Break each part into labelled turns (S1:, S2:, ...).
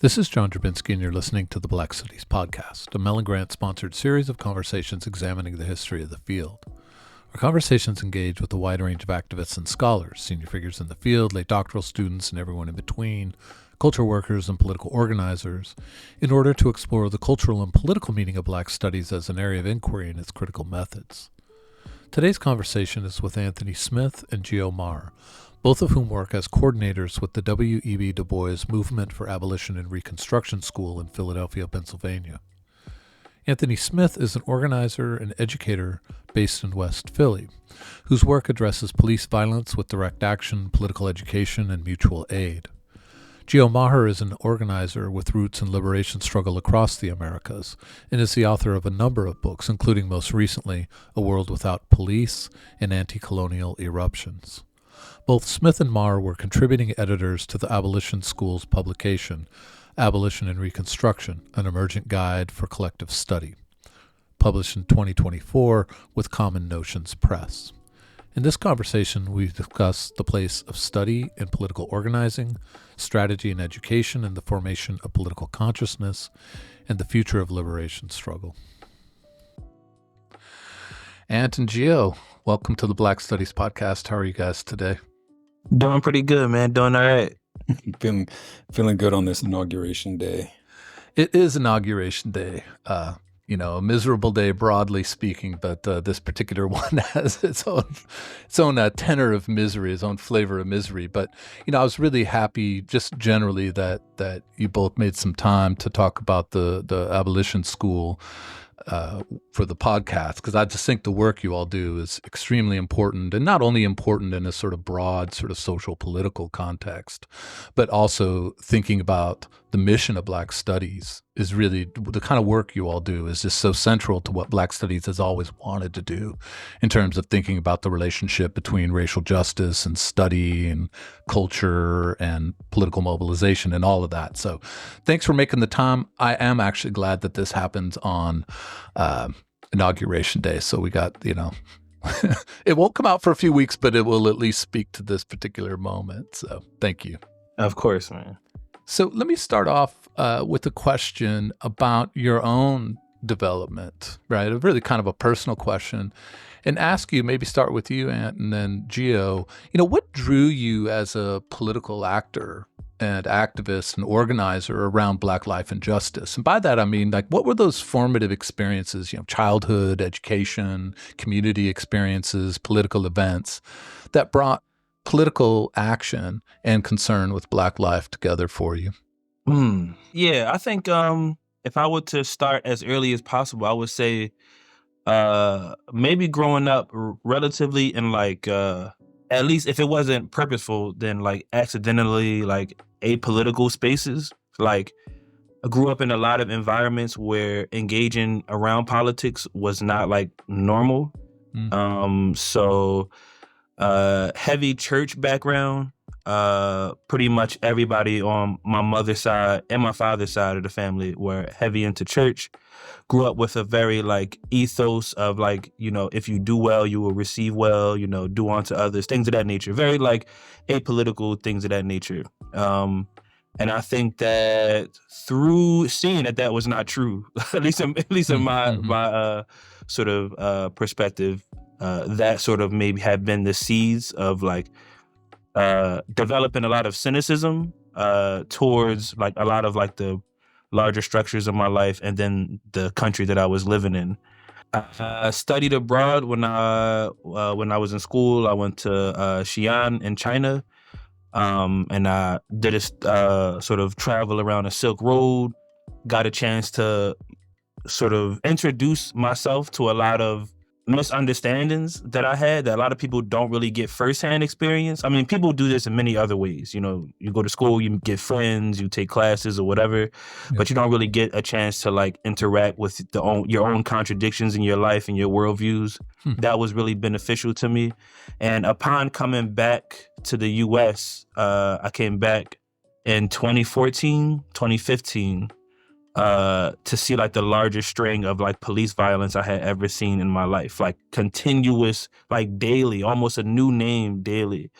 S1: This is John Drabinski, and you're listening to the Black Studies Podcast, a Mellon Grant-sponsored series of conversations examining the history of the field. Our conversations engage with a wide range of activists and scholars, senior figures in the field, late doctoral students, and everyone in between, culture workers and political organizers, in order to explore the cultural and political meaning of Black studies as an area of inquiry and its critical methods. Today's conversation is with Anthony Smith and Geo Maher, both of whom work as coordinators with the W.E.B. Du Bois Movement for Abolition and Reconstruction School in Philadelphia, Pennsylvania. Anthony Smith is an organizer and educator based in West Philly, whose work addresses police violence with direct action, political education, and mutual aid. Geo Maher is an organizer with roots in liberation struggle across the Americas and is the author of a number of books, including most recently A World Without Police and Anti-Colonial Eruptions. Both Smith and Maher were contributing editors to the Abolition School's publication, Abolition and Reconstruction, an Emergent Guide for Collective Study, published in 2024 with Common Notions Press. In this conversation, we discuss the place of study in political organizing, strategy and education in the formation of political consciousness, and the future of liberation struggle. Ant and Geo, welcome to the Black Studies Podcast. How are you guys today?
S2: Doing pretty good, man. Doing all right.
S3: Feeling good on this inauguration day.
S1: It is inauguration day. A miserable day broadly speaking, but this particular one has its own tenor of misery, its own flavor of misery. But I was really happy, just generally, that you both made some time to talk about the Abolition School for the podcast, because I just think the work you all do is extremely important, and not only important in a sort of broad sort of social political context, but also thinking about the mission of Black Studies is really the kind of work you all do is just so central to what Black Studies has always wanted to do in terms of thinking about the relationship between racial justice and study and culture and political mobilization and all of that. So thanks for making the time. I am actually glad that this happens on Inauguration Day. So we got, it won't come out for a few weeks, but it will at least speak to this particular moment. So thank you.
S2: Of course, man.
S1: So let me start off with a question about your own development, right? A really kind of a personal question, and ask you, maybe start with you, Ant, and then Geo, what drew you as a political actor and activist and organizer around Black life and justice? And by that, I mean, what were those formative experiences, childhood, education, community experiences, political events that brought political action and concern with Black life together for you?
S2: Yeah, I think if I were to start as early as possible, I would say maybe growing up relatively in at least if it wasn't purposeful, then accidentally apolitical spaces. I grew up in a lot of environments where engaging around politics was not normal. So heavy church background. Pretty much everybody on my mother's side and my father's side of the family were heavy into church. Grew up with a very ethos of if you do well, you will receive well, do unto others, things of that nature. Very apolitical things of that nature. And I think that through seeing that was not true, at least in my sort of perspective, that sort of maybe had been the seeds of developing a lot of cynicism towards a lot of the larger structures of my life and then the country that I was living in. I studied abroad when I was in school. I went to Xi'an in China, and I did a sort of travel around the Silk Road. Got a chance to sort of introduce myself to a lot of misunderstandings that I had that a lot of people don't really get firsthand experience. I mean, people do this in many other ways. You go to school, you get friends, you take classes or whatever, but you don't really get a chance to interact with your own contradictions in your life and your worldviews. That was really beneficial to me. And upon coming back to the U.S., I came back in 2014, 2015, to see the largest string of police violence I had ever seen in my life, continuous, daily, almost a new name daily.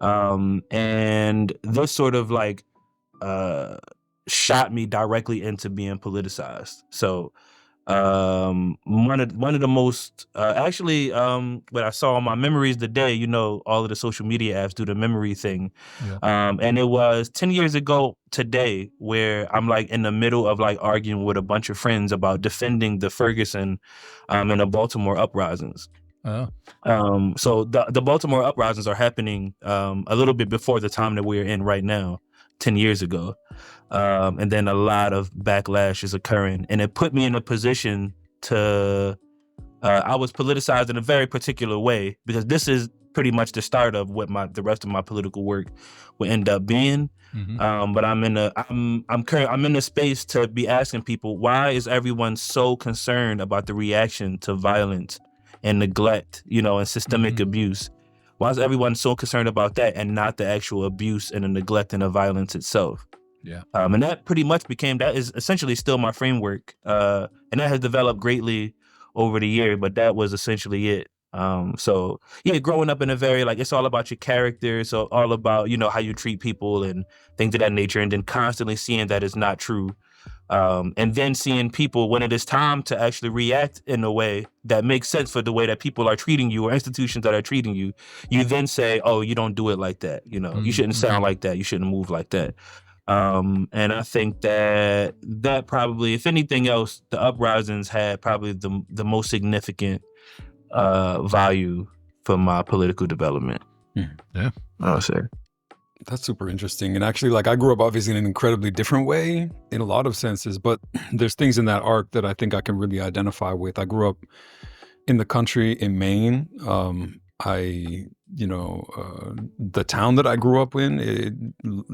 S2: And this sort of shot me directly into being politicized. So one of the most what I saw on my memories today, all of the social media apps do the memory thing.
S1: Yeah.
S2: And it was 10 years ago today where I'm like in the middle of like arguing with a bunch of friends about defending the Ferguson and the Baltimore uprisings.
S1: Oh.
S2: So the Baltimore uprisings are happening a little bit before the time that we're in right now, 10 years ago. And then a lot of backlash is occurring. And it put me in a position to, I was politicized in a very particular way, because this is pretty much the start of what the rest of my political work will end up being.
S1: Mm-hmm.
S2: But I'm in a space to be asking people, why is everyone so concerned about the reaction to violence and neglect, and systemic abuse? Why is everyone so concerned about that and not the actual abuse and the neglect and the violence itself?
S1: Yeah.
S2: And that is essentially still my framework. And that has developed greatly over the year, but that was essentially it. So yeah, growing up in a very, like, it's all about your character. So all about, how you treat people and things of that nature. And then constantly seeing that is not true. And then seeing people, when it is time to actually react in a way that makes sense for the way that people are treating you or institutions that are treating you, you then say, oh, you don't do it like that. You shouldn't sound like that. You shouldn't move like that. And I think that probably, if anything else, the uprisings had probably the most significant value for my political development.
S1: Yeah,
S2: I would say.
S3: That's super interesting. And actually, like, I grew up obviously in an incredibly different way in a lot of senses, but there's things in that arc that I think I can really identify with. I grew up in the country in Maine. The town that I grew up in, it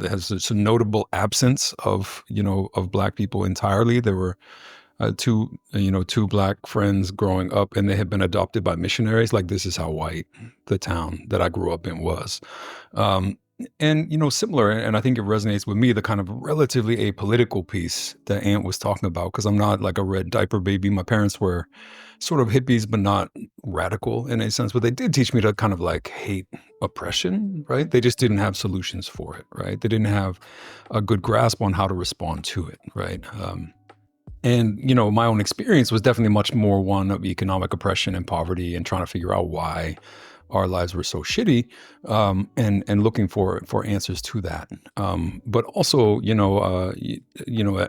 S3: has a notable absence of Black people entirely. There were two Black friends growing up, and they had been adopted by missionaries. Like, this is how white the town that I grew up in was. And similar, and I think it resonates with me, the kind of relatively apolitical piece that Ant was talking about, because I'm not like a red diaper baby. My parents were sort of hippies, but not radical in a sense. But they did teach me to kind of like hate oppression, right? They just didn't have solutions for it, right? They didn't have a good grasp on how to respond to it, right? And my own experience was definitely much more one of economic oppression and poverty and trying to figure out why our lives were so shitty, and looking for answers to that. But also,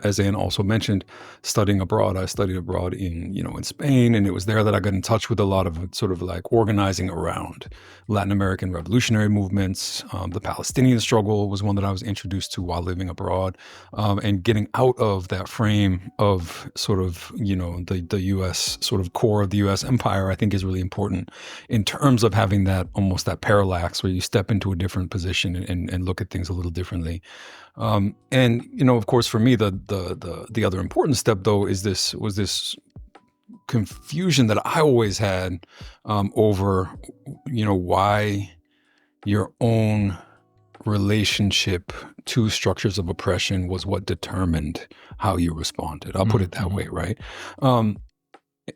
S3: as Anne also mentioned, studying abroad. I studied abroad in Spain, and it was there that I got in touch with a lot of sort of like organizing around Latin American revolutionary movements. The Palestinian struggle was one that I was introduced to while living abroad, and getting out of that frame of sort of the U.S. sort of core of the U.S. empire, I think is really important in terms of having that almost that parallax where you step into a different position and look at things a little differently. And of course, for me, the other important step though was this confusion that I always had over why your own relationship to structures of oppression was what determined how you responded. I'll put it that way, right?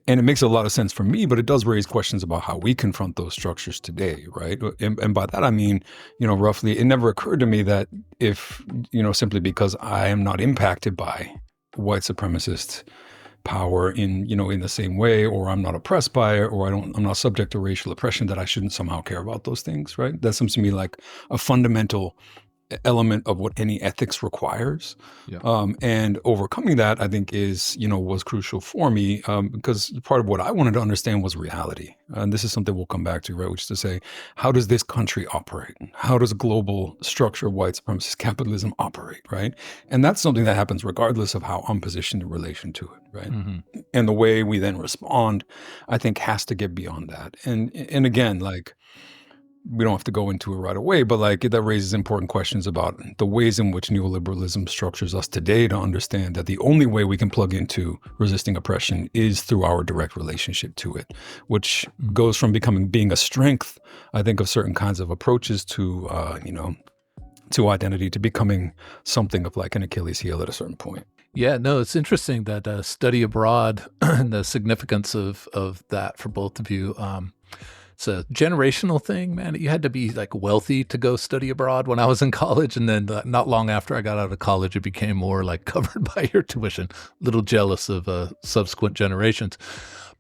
S3: And it makes a lot of sense for me, but it does raise questions about how we confront those structures today, right? And by that I mean, roughly, it never occurred to me that if, simply because I am not impacted by white supremacist power in the same way, or I'm not oppressed by it, or I'm not subject to racial oppression, that I shouldn't somehow care about those things, right? That seems to me like a fundamental element of what any ethics requires.
S1: Yeah.
S3: And overcoming that, I think, was crucial for me, because part of what I wanted to understand was reality. And this is something we'll come back to, right? Which is to say, how does this country operate? How does global structure of white supremacist capitalism operate, right? And that's something that happens regardless of how I'm positioned in relation to it, right? Mm-hmm. And the way we then respond, I think, has to get beyond that. And again, like, we don't have to go into it right away, but like that raises important questions about the ways in which neoliberalism structures us today to understand that the only way we can plug into resisting oppression is through our direct relationship to it, which goes from being a strength, I think, of certain kinds of approaches to, to identity, to becoming something of like an Achilles heel at a certain point.
S1: Yeah, no, it's interesting that study abroad and the significance of that for both of you. it's a generational thing, man. You had to be like wealthy to go study abroad when I was in college. And then not long after I got out of college, it became more like covered by your tuition. A little jealous of subsequent generations.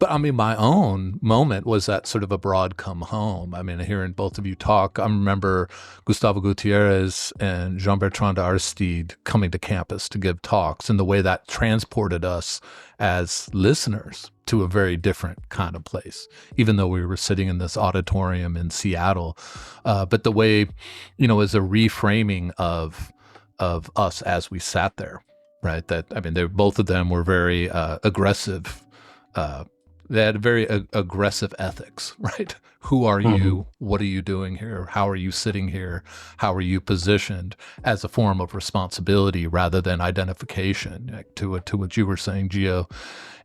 S1: But I mean, my own moment was that sort of abroad come home. I mean, hearing both of you talk, I remember Gustavo Gutierrez and Jean-Bertrand Aristide coming to campus to give talks, and the way that transported us as listeners to a very different kind of place, even though we were sitting in this auditorium in Seattle. But the way, as a reframing of us as we sat there, right? That, I mean, both of them were very aggressive. They had very aggressive ethics, right? Who are you? What are you doing here? How are you sitting here? How are you positioned, as a form of responsibility rather than identification, like to what you were saying, Gio.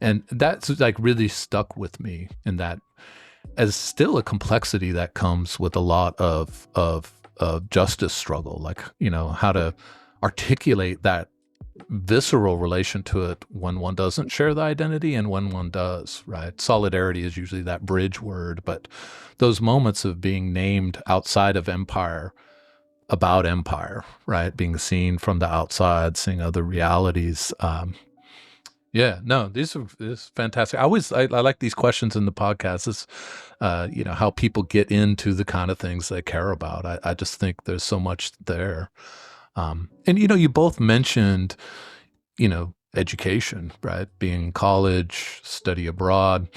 S1: And that's like really stuck with me in that, as still a complexity that comes with a lot of justice struggle, like, how to articulate that visceral relation to it when one doesn't share the identity and when one does, right? Solidarity is usually that bridge word, but those moments of being named outside of empire, about empire, right? Being seen from the outside, seeing other realities. This is fantastic. I like these questions in the podcast. It's, how people get into the kind of things they care about. I just think there's so much there. And, you both mentioned, education, right? Being in college, study abroad.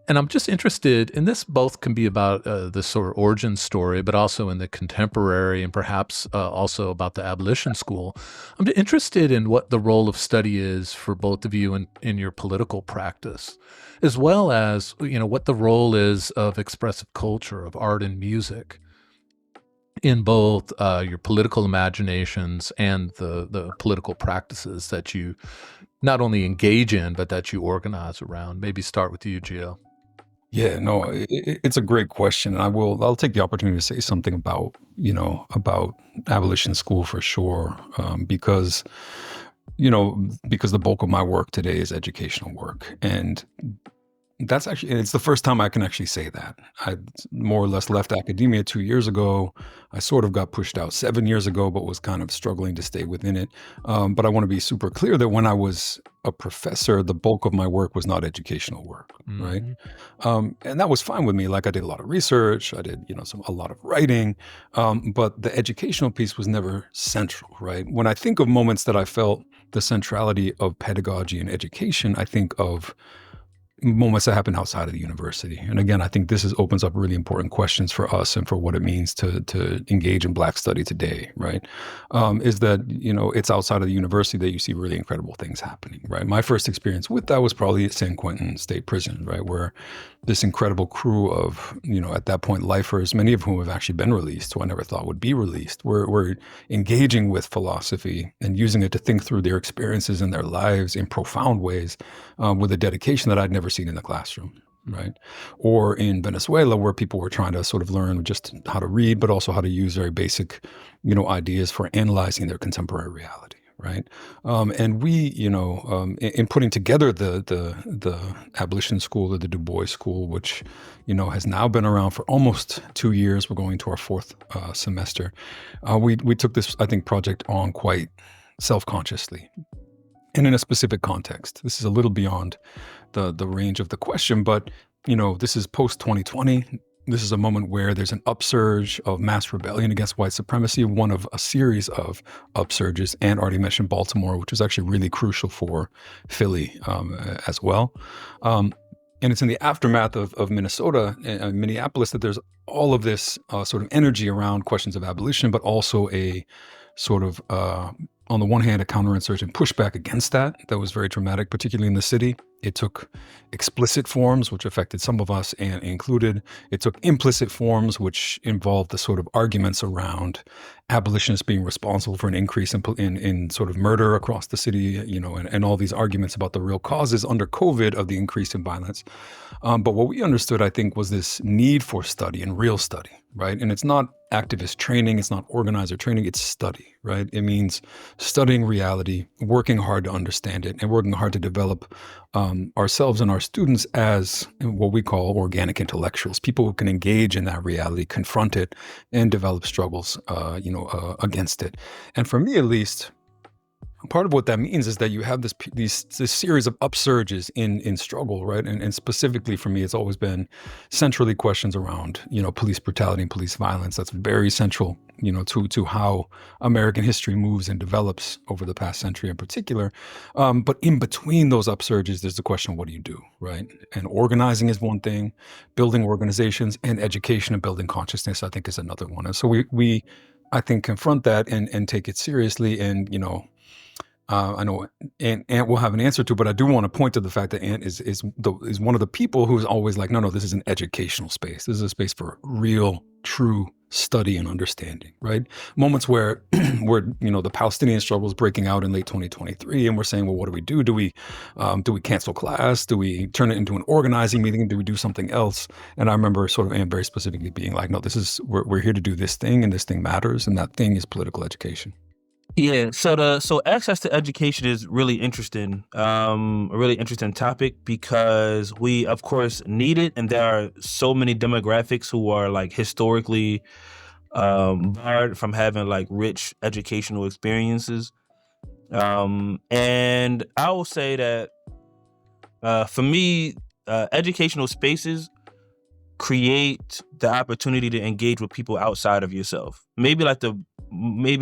S1: And I'm just interested, and this both can be about the sort of origin story, but also in the contemporary and perhaps also about the abolition school. I'm interested in what the role of study is for both of you in your political practice, as well as, what the role is of expressive culture, of art and music, in both your political imaginations and the political practices that you not only engage in, but that you organize around. Maybe start with you, Gio.
S3: Yeah, no, it's a great question. I'll take the opportunity to say something about abolition school for sure, because the bulk of my work today is educational work. And it's the first time I can actually say that. I more or less left academia 2 years ago. I sort of got pushed out 7 years ago, but was kind of struggling to stay within it. But I want to be super clear that when I was a professor, the bulk of my work was not educational work, right? And that was fine with me. Like, I did a lot of research, I did, a lot of writing, but the educational piece was never central, right? When I think of moments that I felt the centrality of pedagogy and education, I think of moments that happen outside of the university. And again, I think this opens up really important questions for us and for what it means to engage in Black study today, right? Is that, it's outside of the university that you see really incredible things happening, right? My first experience with that was probably at San Quentin State Prison, right? Where this incredible crew of, at that point, lifers, many of whom have actually been released, who I never thought would be released, were engaging with philosophy and using it to think through their experiences and their lives in profound ways, with a dedication that I'd never seen in the classroom, right? Or in Venezuela, where people were trying to sort of learn just how to read, but also how to use very basic, ideas for analyzing their contemporary reality, right? And we, in putting together the abolition school, or the Du Bois school, which, has now been around for almost 2 years. We're going to our fourth semester. We took this, I think, project on quite self-consciously and in a specific context. This is a little beyond the range of the question, but this is post-2020. This is a moment where there's an upsurge of mass rebellion against white supremacy, one of a series of upsurges, and already mentioned Baltimore, which was actually really crucial for Philly as well. And it's in the aftermath of Minnesota and Minneapolis that there's all of this sort of energy around questions of abolition, but also a sort of, on the one hand, a counterinsurgent pushback against that was very dramatic, particularly in the city. It took explicit forms, which affected some of us and included. It took implicit forms, which involved the sort of arguments around abolitionists being responsible for an increase in sort of murder across the city, and all these arguments about the real causes under COVID of the increase in violence. But what we understood, I think, was this need for study and real study, right? And it's not activist training, it's not organizer training, it's study, right? It means studying reality, working hard to understand it, and working hard to develop ourselves and our students as what we call organic intellectuals, people who can engage in that reality, confront it, and develop struggles, against it. And for me, at least, part of what that means is that you have this series of upsurges in struggle, right? And specifically for me, it's always been centrally questions around, police brutality and police violence. That's very central, to how American history moves and develops over the past century in particular. But in between those upsurges, there's the question, what do you do, right? And organizing is one thing, building organizations, and education and building consciousness, I think, is another one. And so we I think, confront that and take it seriously. And, I know Ant will have an answer to, but I do want to point to the fact that Ant is one of the people who's always like, no, this is an educational space. This is a space for real, true study and understanding, right? Moments where the Palestinian struggle is breaking out in late 2023, and we're saying, well, what do we do? Do we cancel class? Do we turn it into an organizing meeting? Do we do something else? And I remember sort of Ant very specifically being like, no, we're here to do this thing, and this thing matters, and that thing is political education.
S2: Yeah, so access to education is really interesting, a really interesting topic, because we of course need it, and there are so many demographics who are like historically barred from having like rich educational experiences. And I will say that for me, educational spaces create the opportunity to engage with people outside of yourself. Maybe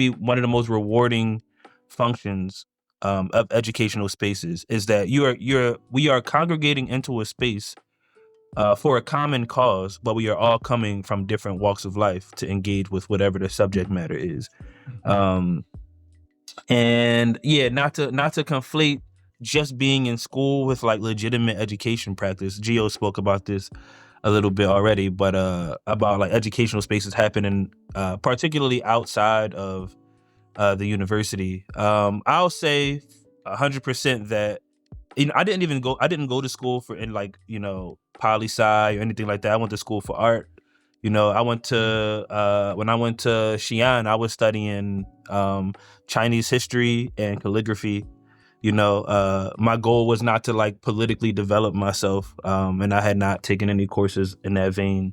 S2: one of the most rewarding functions of educational spaces is that we are congregating into a space for a common cause, but we are all coming from different walks of life to engage with whatever the subject matter is. And yeah, not to conflate just being in school with like legitimate education practice. Gio spoke about this a little bit already, but about like educational spaces happening particularly outside of the university. I'll say 100% that I didn't go to school for poli sci or anything like that. I went to school for art. I went to when I went to Xi'an, I was studying Chinese history and calligraphy. My goal was not to like politically develop myself, and I had not taken any courses in that vein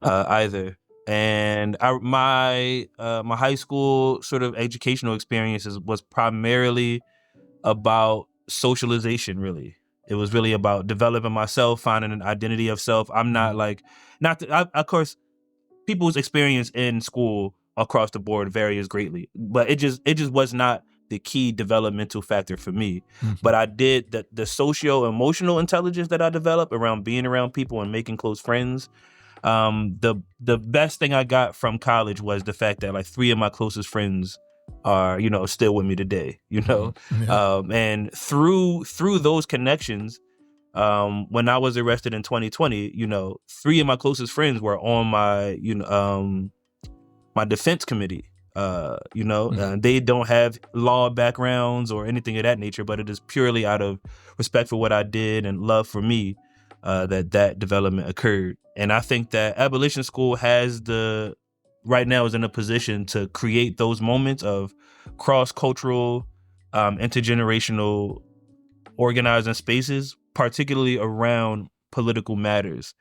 S2: either. And my high school sort of educational experiences was primarily about socialization. Really, it was really about developing myself, finding an identity of self. I'm not like of course, people's experience in school across the board varies greatly, but it just was not the key developmental factor for me. Mm-hmm. But I did the socio-emotional intelligence that I developed around being around people and making close friends. The best thing I got from college was the fact that like 3 of my closest friends are, still with me today, Yeah. And through those connections, when I was arrested in 2020, 3 of my closest friends were on my, my defense committee. They don't have law backgrounds or anything of that nature, but it is purely out of respect for what I did and love for me that development occurred. And I think that Abolition School right now is in a position to create those moments of cross-cultural, intergenerational organizing spaces, particularly around political matters.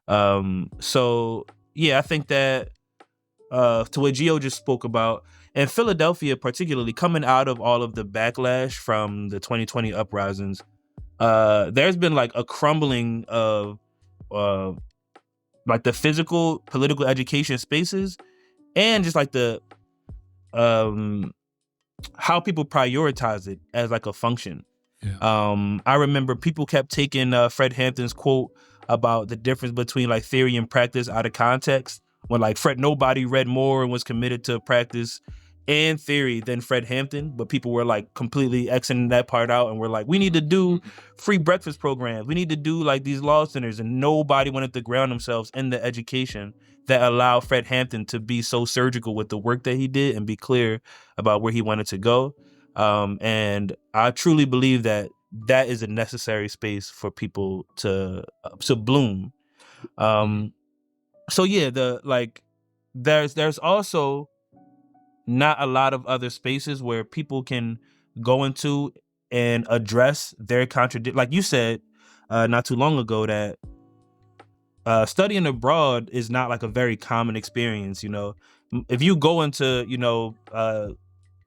S2: So yeah, I think that to what Gio just spoke about, and Philadelphia particularly, coming out of all of the backlash from the 2020 uprisings, there's been like a crumbling of like the physical political education spaces, and just like the how people prioritize it as like a function. Yeah. I remember people kept taking Fred Hampton's quote about the difference between like theory and practice out of context, when like nobody read more and was committed to practice and theory than Fred Hampton, but people were like completely Xing that part out and were like, we need to do free breakfast programs. We need to do like these law centers, and nobody wanted to ground themselves in the education that allowed Fred Hampton to be so surgical with the work that he did and be clear about where he wanted to go. And I truly believe that is a necessary space for people to bloom. So yeah, there's also not a lot of other spaces where people can go into and address their like you said not too long ago, that studying abroad is not like a very common experience. If you go into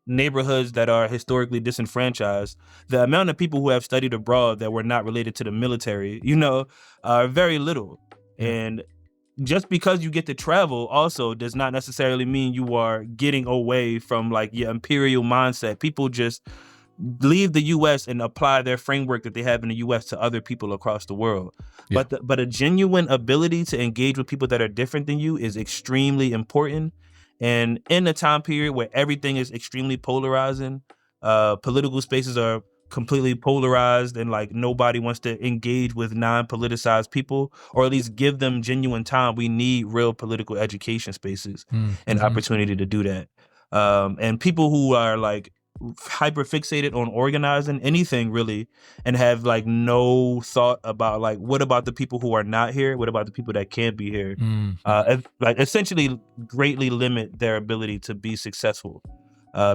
S2: neighborhoods that are historically disenfranchised, the amount of people who have studied abroad that were not related to the military, are very little. And just because you get to travel also does not necessarily mean you are getting away from like your imperial mindset. People just leave the U.S. and apply their framework that they have in the U.S. to other people across the world.
S1: Yeah.
S2: But a genuine ability to engage with people that are different than you is extremely important. And in a time period where everything is extremely polarizing, political spaces are completely polarized, and like nobody wants to engage with non-politicized people, or at least give them genuine time. We need real political education spaces and opportunity to do that. And people who are like hyper fixated on organizing anything really, and have like no thought about like, what about the people who are not here? What about the people that can't be here? Like essentially greatly limit their ability to be successful.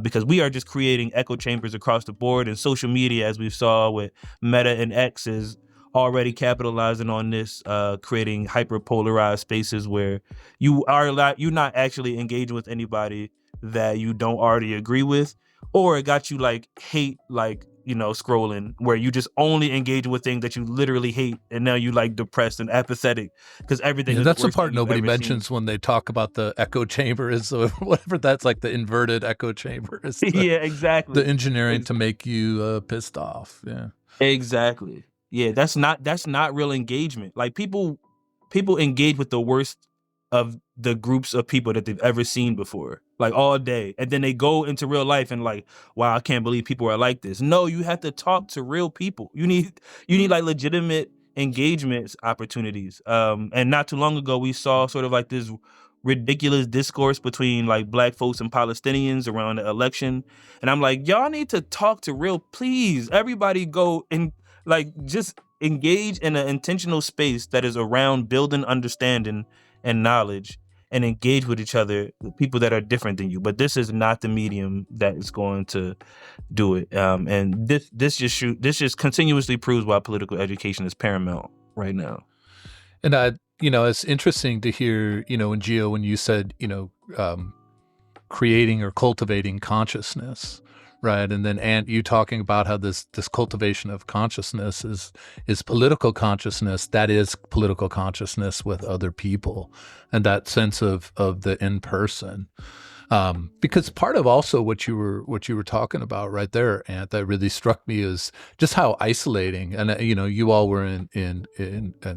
S2: Because we are just creating echo chambers across the board, and social media, as we saw with Meta and X, is already capitalizing on this, creating hyper polarized spaces where you're not actually engaging with anybody that you don't already agree with, or it got you like hate, like scrolling, where you just only engage with things that you literally hate, and now you like depressed and apathetic because everything.
S1: That's the part nobody mentions when they talk about the echo chamber, is whatever that's like, the inverted echo chamber.
S2: Yeah, exactly.
S1: The engineering to make you pissed off. Yeah,
S2: exactly. Yeah, that's not real engagement. Like people engage with the worst of the groups of people that they've ever seen before, like all day, and then they go into real life and like, wow, I can't believe people are like this. No, you have to talk to real people. You need like legitimate engagement opportunities. And not too long ago we saw sort of like this ridiculous discourse between like Black folks and Palestinians around the election, and I'm like, y'all need to talk to real, please, everybody go and like just engage in an intentional space that is around building understanding and knowledge, and engage with each other, people that are different than you. But this is not the medium that is going to do it. And this just continuously proves why political education is paramount right now.
S1: And it's interesting to hear, and Gio, when you said, creating or cultivating consciousness, right? And then you talking about how this cultivation of consciousness is political consciousness. That is political consciousness with other people, and that sense of the in person. Because part of also what you were talking about right there, Ant, that really struck me is just how isolating. And you all were in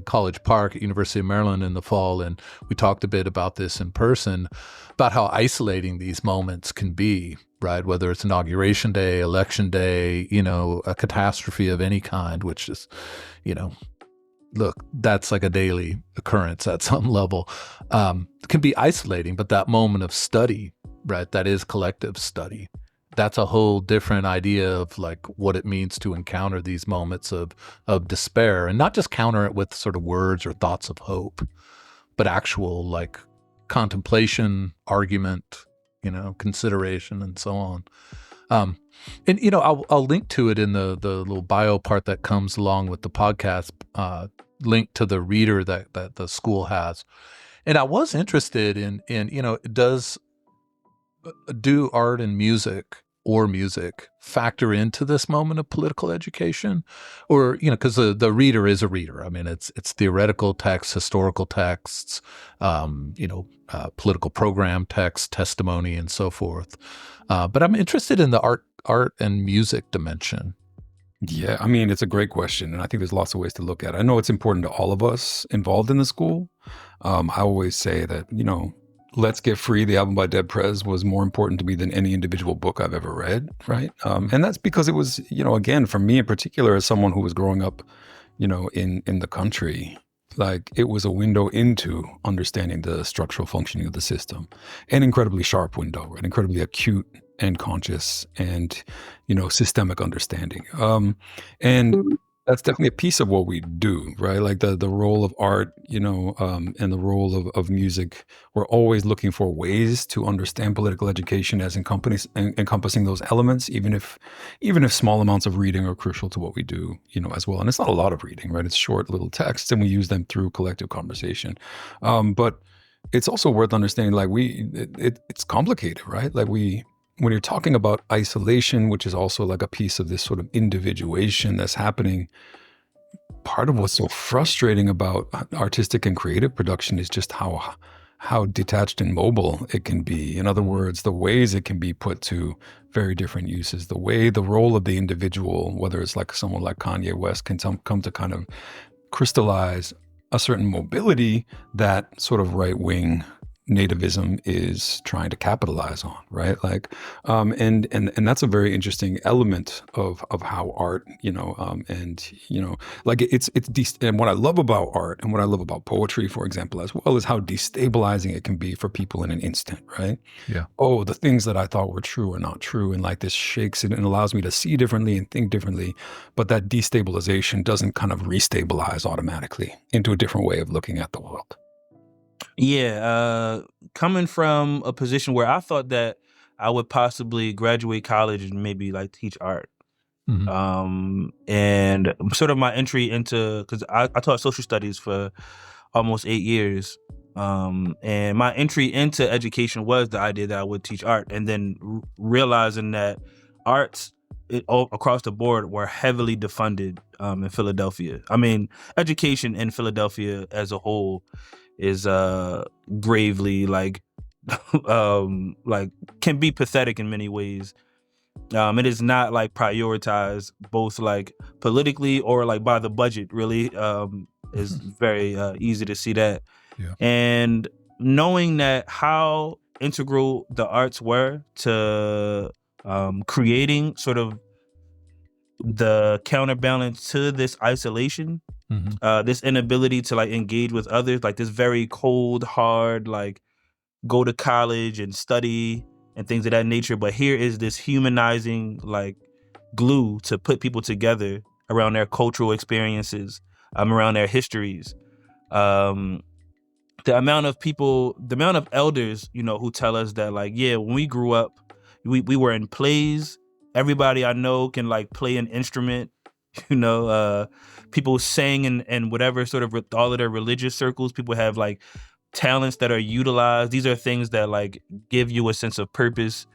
S1: College Park at University of Maryland in the fall, and we talked a bit about this in person, about how isolating these moments can be, right? Whether it's inauguration day, election day, a catastrophe of any kind, which is, look, that's like a daily occurrence at some level. It can be isolating, but that moment of study, right, that is collective study, that's a whole different idea of like what it means to encounter these moments of despair, and not just counter it with sort of words or thoughts of hope, but actual like contemplation, argument, consideration, and so on. And I'll link to it in the little bio part that comes along with the podcast, link to the reader that the school has. And I was interested in do art and music factor into this moment of political education? Or, because the reader is a reader. I mean, it's theoretical texts, historical texts, political program text, testimony, and so forth. But I'm interested in the art and music dimension.
S3: Yeah, I mean, it's a great question, and I think there's lots of ways to look at it. I know it's important to all of us involved in the school. I always say that, Let's Get Free, the album by Dead Prez, was more important to me than any individual book I've ever read, right? And that's because it was, again, for me in particular, as someone who was growing up, in the country, like it was a window into understanding the structural functioning of the system, an incredibly sharp window, an incredibly acute and conscious and, systemic understanding. And That's definitely a piece of what we do, right? Like the role of art, and the role of music. We're always looking for ways to understand political education as encompassing those elements, even if small amounts of reading are crucial to what we do, as well. And it's not a lot of reading, right? It's short little texts, and we use them through collective conversation. But it's also worth understanding, like it's complicated, right? Like when you're talking about isolation, which is also like a piece of this sort of individuation that's happening, part of what's so frustrating about artistic and creative production is just how detached and mobile it can be. In other words, the ways it can be put to very different uses, the role of the individual, whether it's like someone like Kanye West, can come to kind of crystallize a certain mobility that sort of right-wing nativism is trying to capitalize on, right? Like, and that's a very interesting element of how art, like and what I love about art and what I love about poetry, for example, as well, is how destabilizing it can be for people in an instant, right?
S1: Yeah.
S3: Oh, the things that I thought were true are not true, and like this shakes it and allows me to see differently and think differently, but that destabilization doesn't kind of restabilize automatically into a different way of looking at the world.
S2: Yeah, coming from a position where I thought that I would possibly graduate college and maybe like teach art.
S1: Mhm.
S2: And sort of my entry into, because I taught social studies for almost 8 years. And my entry into education was the idea that I would teach art, and then realizing that arts all across the board were heavily defunded in Philadelphia. I mean, education in Philadelphia as a whole is gravely like like can be pathetic in many ways. It is not like prioritized both like politically or like by the budget, really. Is very easy to see that.
S1: Yeah.
S2: And knowing that how integral the arts were to creating sort of the counterbalance to this isolation,
S1: Mhm.
S2: this inability to like engage with others, like this very cold, hard, like go to college and study and things of that nature. But here is this humanizing like glue to put people together around their cultural experiences, around their histories. Um, the amount of elders, who tell us that like, yeah, when we grew up, we were in plays. Everybody I know can like play an instrument. People sang in whatever sort of all of their religious circles. People have like talents that are utilized. These are things that like give you a sense of purpose,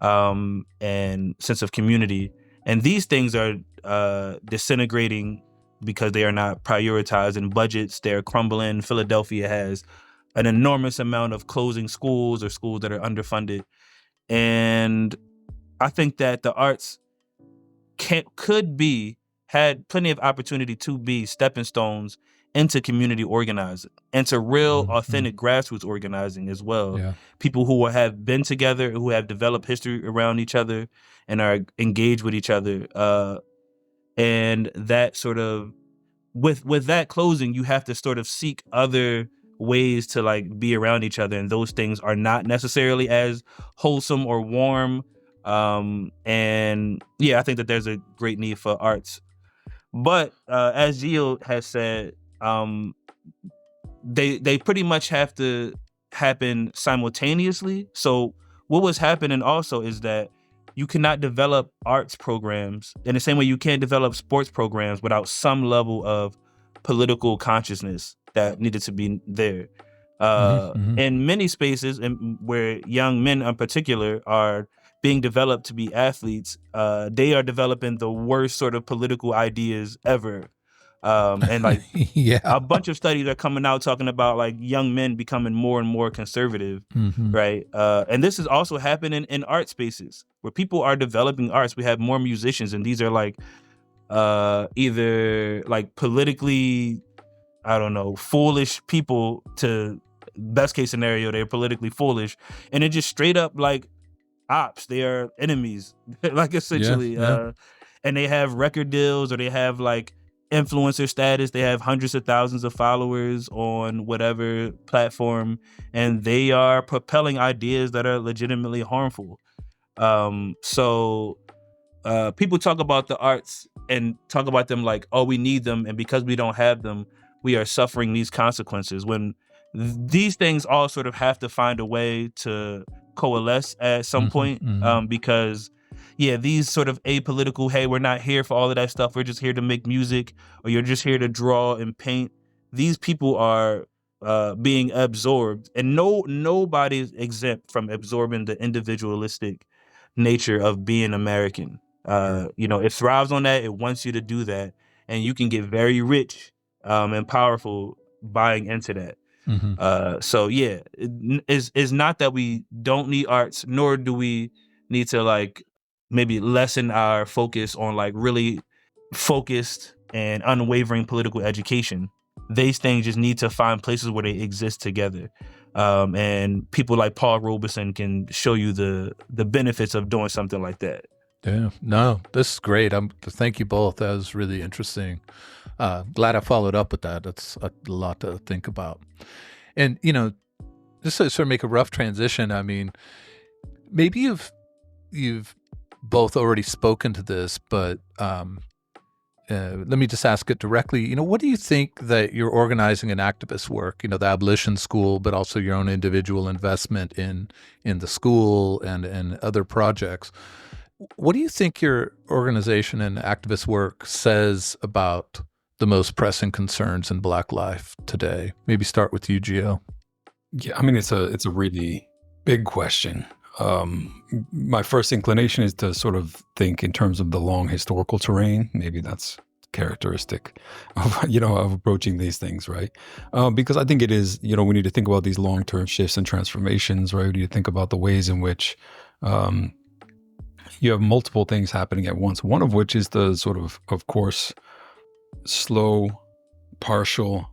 S2: and sense of community. And these things are disintegrating because they are not prioritized in budgets. They're crumbling. Philadelphia has an enormous amount of closing schools or schools that are underfunded. And I think that the arts had plenty of opportunity to be stepping stones into community organizing and to real authentic grassroots organizing as well.
S1: Yeah.
S2: People who have been together, who have developed history around each other and are engaged with each other. And that sort of, with that closing, you have to sort of seek other ways to like be around each other, and those things are not necessarily as wholesome or warm. And yeah, I think that there's a great need for arts. But as Gio has said, they pretty much have to happen simultaneously. So what was happening also is that you cannot develop arts programs in the same way you can't develop sports programs without some level of political consciousness that needed to be there. In many spaces, and where young men in particular are being developed to be athletes, they are developing the worst sort of political ideas ever. And like
S1: Yeah.
S2: a bunch of studies are coming out talking about like young men becoming more and more conservative, right? And this is also happening in art spaces where people are developing arts. We have more musicians, and these are like either like politically, I don't know, foolish people to best case scenario, they're politically foolish, and they're just straight up like ops. They are enemies, like essentially.
S1: Yeah.
S2: And they have record deals, or they have like influencer status. They have hundreds of thousands of followers on whatever platform, and they are propelling ideas that are legitimately harmful. So people talk about the arts and talk about them like, oh, we need them, and because we don't have them, we are suffering these consequences, when these things all sort of have to find a way to coalesce at some point, because these sort of apolitical, hey, we're not here for all of that stuff, we're just here to make music, or you're just here to draw and paint, these people are being absorbed, and nobody's exempt from absorbing the individualistic nature of being American. It thrives on that. It wants you to do that, and you can get very rich and powerful buying into that. It's not that we don't need arts, nor do we need to like maybe lessen our focus on like really focused and unwavering political education. These things just need to find places where they exist together. And people like Paul Robeson can show you the benefits of doing something like that.
S1: Yeah, no, this is great. Thank you both. That was really interesting. Glad I followed up with that. That's a lot to think about. And, just to sort of make a rough transition, I mean, maybe you've both already spoken to this, but let me just ask it directly. What do you think that your organizing and activist work, the Abolition School, but also your own individual investment in the school and other projects, what do you think your organization and activist work says about the most pressing concerns in Black life today? Maybe start with you, Gio.
S3: Yeah, I mean, it's a really big question. My first inclination is to sort of think in terms of the long historical terrain. Maybe that's characteristic of, of approaching these things, right? Because I think it is, we need to think about these long-term shifts and transformations, right? We need to think about the ways in which you have multiple things happening at once, one of which is the sort of course, slow, partial,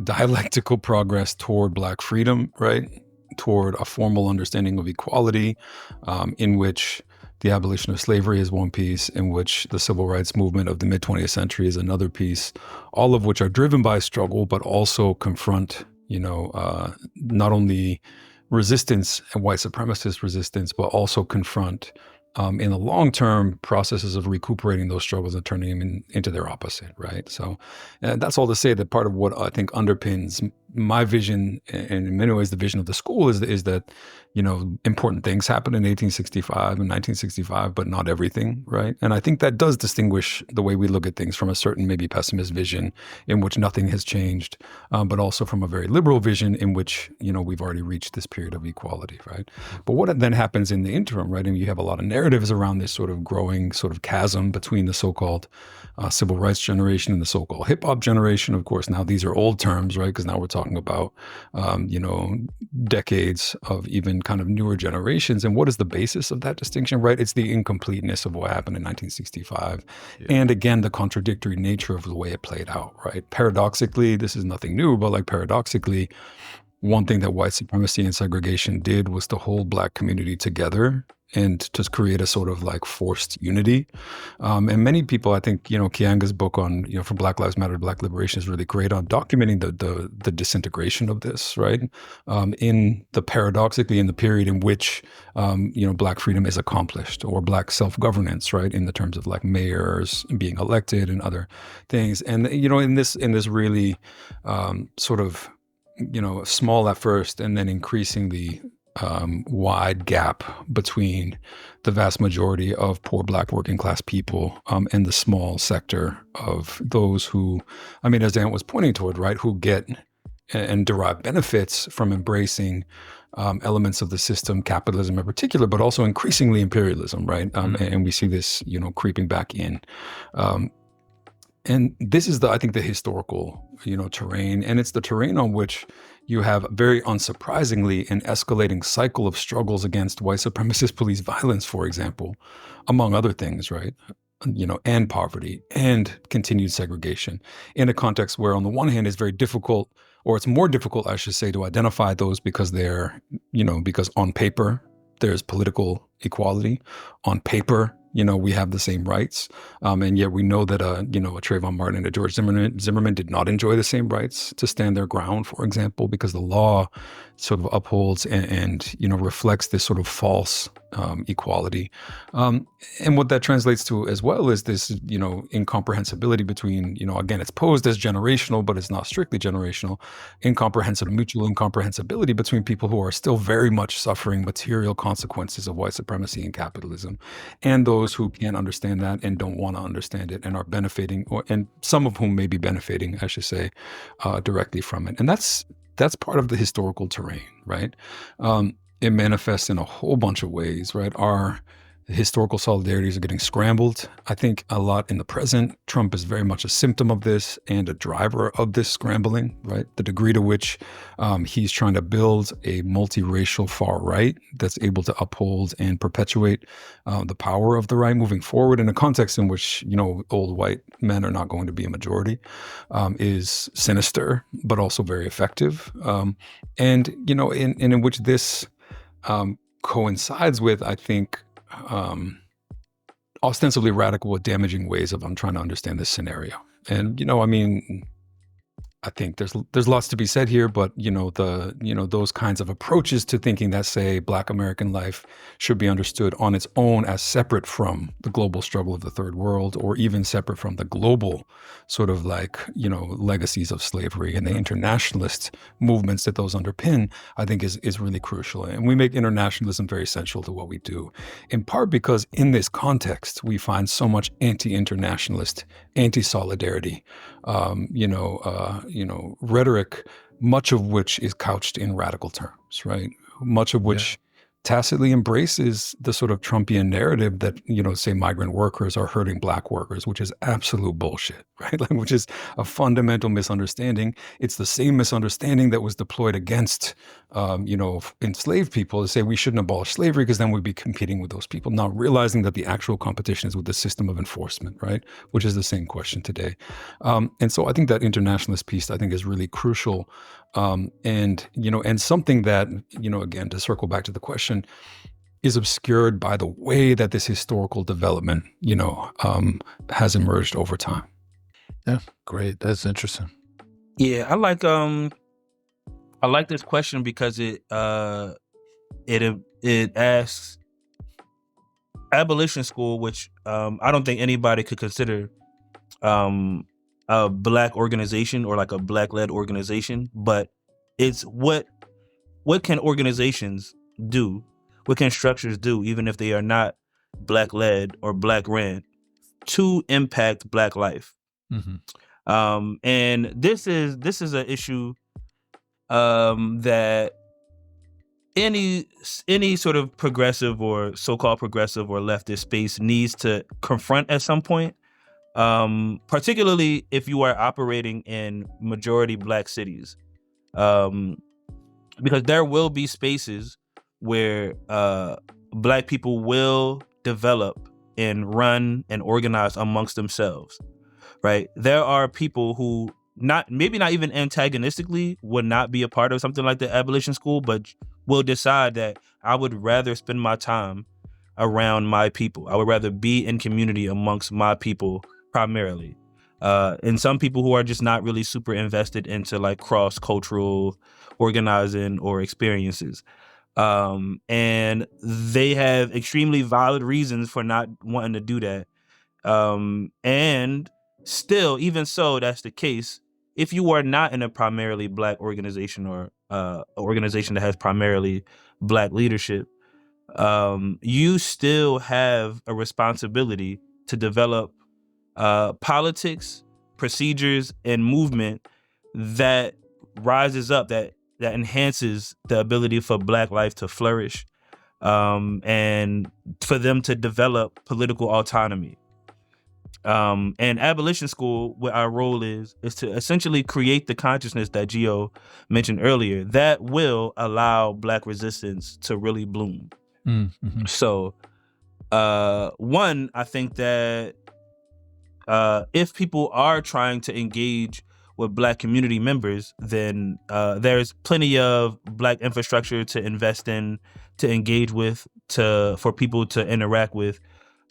S3: dialectical progress toward Black freedom, right? Toward a formal understanding of equality, in which the abolition of slavery is one piece, in which the civil rights movement of the mid-20th century is another piece, all of which are driven by struggle, but also confront, not only resistance and white supremacist resistance, but also confront in the long term processes of recuperating those struggles and turning them into their opposite, right? So that's all to say that part of what I think underpins my vision, and in many ways the vision of the school, is that, important things happened in 1865 and 1965, but not everything, right? And I think that does distinguish the way we look at things from a certain maybe pessimist vision in which nothing has changed, but also from a very liberal vision in which, we've already reached this period of equality, right? But what then happens in the interim, right? And you have a lot of narratives around this sort of growing sort of chasm between the so-called civil rights generation and the so-called hip hop generation. Of course, now these are old terms, right? Because now we're talking about, decades of even kind of newer generations. And what is the basis of that distinction, right? It's the incompleteness of what happened in 1965. Yeah. And again, the contradictory nature of the way it played out, right? Paradoxically, this is nothing new, but paradoxically, one thing that white supremacy and segregation did was to hold Black community together and to create a sort of forced unity. And many people, I think, Kianga's book on, for Black Lives Matter, Black Liberation is really great on documenting the disintegration of this, right? Paradoxically, in the period in which, Black freedom is accomplished, or Black self-governance, right? In the terms of mayors being elected and other things. And, in this really sort of, small at first and then increasingly wide gap between the vast majority of poor Black working class people and the small sector of those who, as Dan was pointing toward, right, who get and derive benefits from embracing elements of the system, capitalism in particular, but also increasingly imperialism, right? And we see this, creeping back in. And this is I think the historical, terrain, and it's the terrain on which you have, very unsurprisingly, an escalating cycle of struggles against white supremacist police violence, for example, among other things, right? And poverty and continued segregation in a context where, on the one hand, it's very difficult, or it's more difficult, I should say, to identify those because they're, because on paper, there's political equality. On paper, we have the same rights. And yet we know that, a Trayvon Martin and a George Zimmerman did not enjoy the same rights to stand their ground, for example, because the law sort of upholds and reflects this sort of false equality. And what that translates to as well is this, incomprehensibility between, again, it's posed as generational, but it's not strictly generational, mutual incomprehensibility between people who are still very much suffering material consequences of white supremacy and capitalism, and those who can't understand that and don't want to understand it and are benefiting, and some of whom may be benefiting, I should say, directly from it. And that's part of the historical terrain, right? It manifests in a whole bunch of ways, right? Our historical solidarities are getting scrambled. I think a lot in the present. Trump is very much a symptom of this and a driver of this scrambling, right? The degree to which he's trying to build a multiracial far right that's able to uphold and perpetuate the power of the right moving forward in a context in which, old white men are not going to be a majority, is sinister, but also very effective. And in which this coincides with, I think, ostensibly radical but damaging ways of I'm trying to understand this scenario. And I think there's lots to be said here, but those kinds of approaches to thinking that say Black American life should be understood on its own as separate from the global struggle of the third world, or even separate from the global sort of legacies of slavery and the internationalist movements that those underpin, I think is really crucial. And we make internationalism very central to what we do, in part because in this context we find so much anti-internationalist, anti-solidarity, rhetoric, much of which is couched in radical terms, right? Much of which tacitly embraces the sort of Trumpian narrative that, say migrant workers are hurting Black workers, which is absolute bullshit, right? Which is a fundamental misunderstanding. It's the same misunderstanding that was deployed against, enslaved people to say we shouldn't abolish slavery because then we'd be competing with those people, not realizing that the actual competition is with the system of enforcement, right? Which is the same question today. And so I think that internationalist piece, I think, is really crucial. And something that, again, to circle back to the question, is obscured by the way that this historical development, has emerged over time.
S1: Yeah, great. That's interesting.
S2: Yeah, I like this question because it asks Abolition School, which I don't think anybody could consider a Black organization or like a Black-led organization, but it's what can organizations do? What can structures do, even if they are not Black-led or Black-ran, to impact Black life? Mm-hmm. And this is an issue that any sort of progressive or so-called progressive or leftist space needs to confront at some point. Particularly if you are operating in majority Black cities, because there will be spaces where Black people will develop and run and organize amongst themselves, right? There are people who maybe not even antagonistically would not be a part of something like the Abolition School, but will decide that I would rather spend my time around my people. I would rather be in community amongst my people primarily. And some people who are just not really super invested into like cross-cultural organizing or experiences. And they have extremely valid reasons for not wanting to do that. And still, even so, that's the case. If you are not in a primarily Black organization or an organization that has primarily Black leadership, you still have a responsibility to develop politics, procedures, and movement that rises up, that enhances the ability for Black life to flourish, and for them to develop political autonomy. And Abolition School, what our role is to essentially create the consciousness that Gio mentioned earlier that will allow Black resistance to really bloom. Mm-hmm. So, one, I think that if people are trying to engage with Black community members, then there's plenty of Black infrastructure to invest in, to engage with, for people to interact with,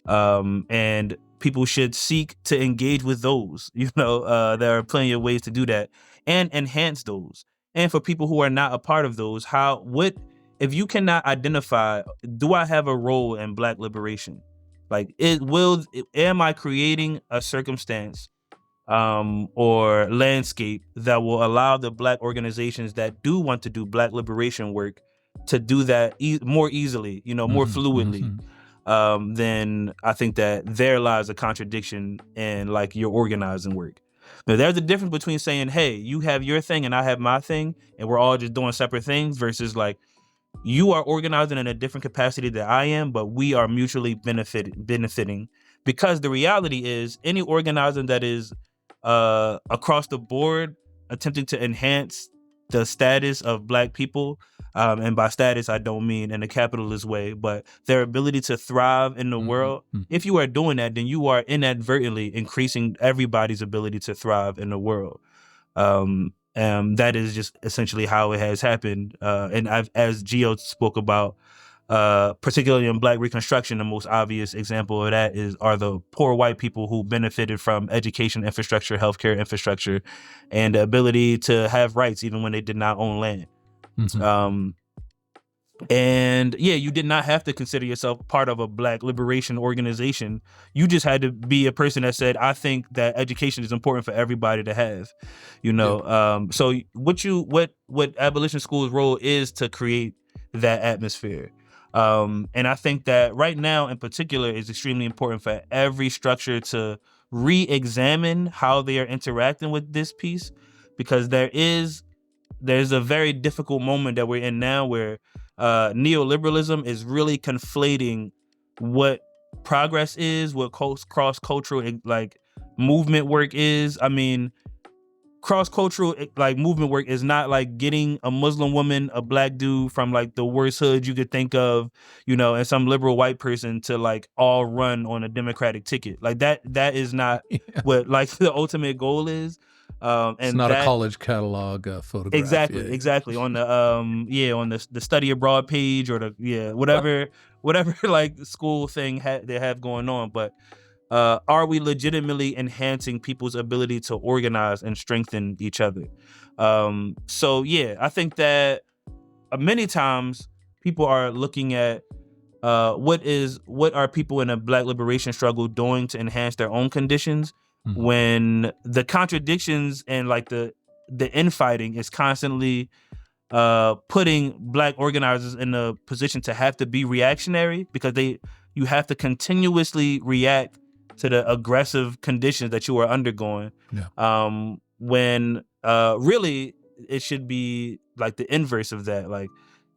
S2: and people should seek to engage with those. There are plenty of ways to do that and enhance those. And for people who are not a part of those, what if you cannot identify, do I have a role in Black liberation? Like, am I creating a circumstance or landscape that will allow the Black organizations that do want to do Black liberation work to do that more easily, more fluidly? Then I think that there lies a contradiction in like your organizing work. Now, there's a difference between saying, hey, you have your thing and I have my thing, and we're all just doing separate things, versus like, you are organizing in a different capacity than I am, but we are mutually benefiting. Because the reality is, any organizing that is across the board attempting to enhance the status of Black people, and by status I don't mean in a capitalist way, but their ability to thrive in the world. If you are doing that, then you are inadvertently increasing everybody's ability to thrive in the world. That is just essentially how it has happened. And as Gio spoke about, particularly in Black Reconstruction, the most obvious example of that are the poor white people who benefited from education infrastructure, healthcare infrastructure, and the ability to have rights even when they did not own land. And yeah, you did not have to consider yourself part of a Black liberation organization. You just had to be a person that said, I think that education is important for everybody to have, So what abolition school's role is to create that atmosphere. And I think that right now in particular is extremely important for every structure to re-examine how they are interacting with this piece, because there's a very difficult moment that we're in now where neoliberalism is really conflating what progress is, what cross-cultural like movement work is. I mean, cross-cultural like movement work is not like getting a Muslim woman, a Black dude from like the worst hood you could think of, and some liberal white person to like all run on a Democratic ticket. Like that is not what like the ultimate goal is.
S1: It's not a college catalog photograph.
S2: Exactly. On the on the study abroad page or whatever like school thing they have going on. But are we legitimately enhancing people's ability to organize and strengthen each other? So yeah, I think that many times people are looking at what are people in a Black liberation struggle doing to enhance their own conditions, when the contradictions and like the infighting is constantly putting Black organizers in a position to have to be reactionary, because you have to continuously react to the aggressive conditions that you are undergoing. When really it should be like the inverse of that. Like,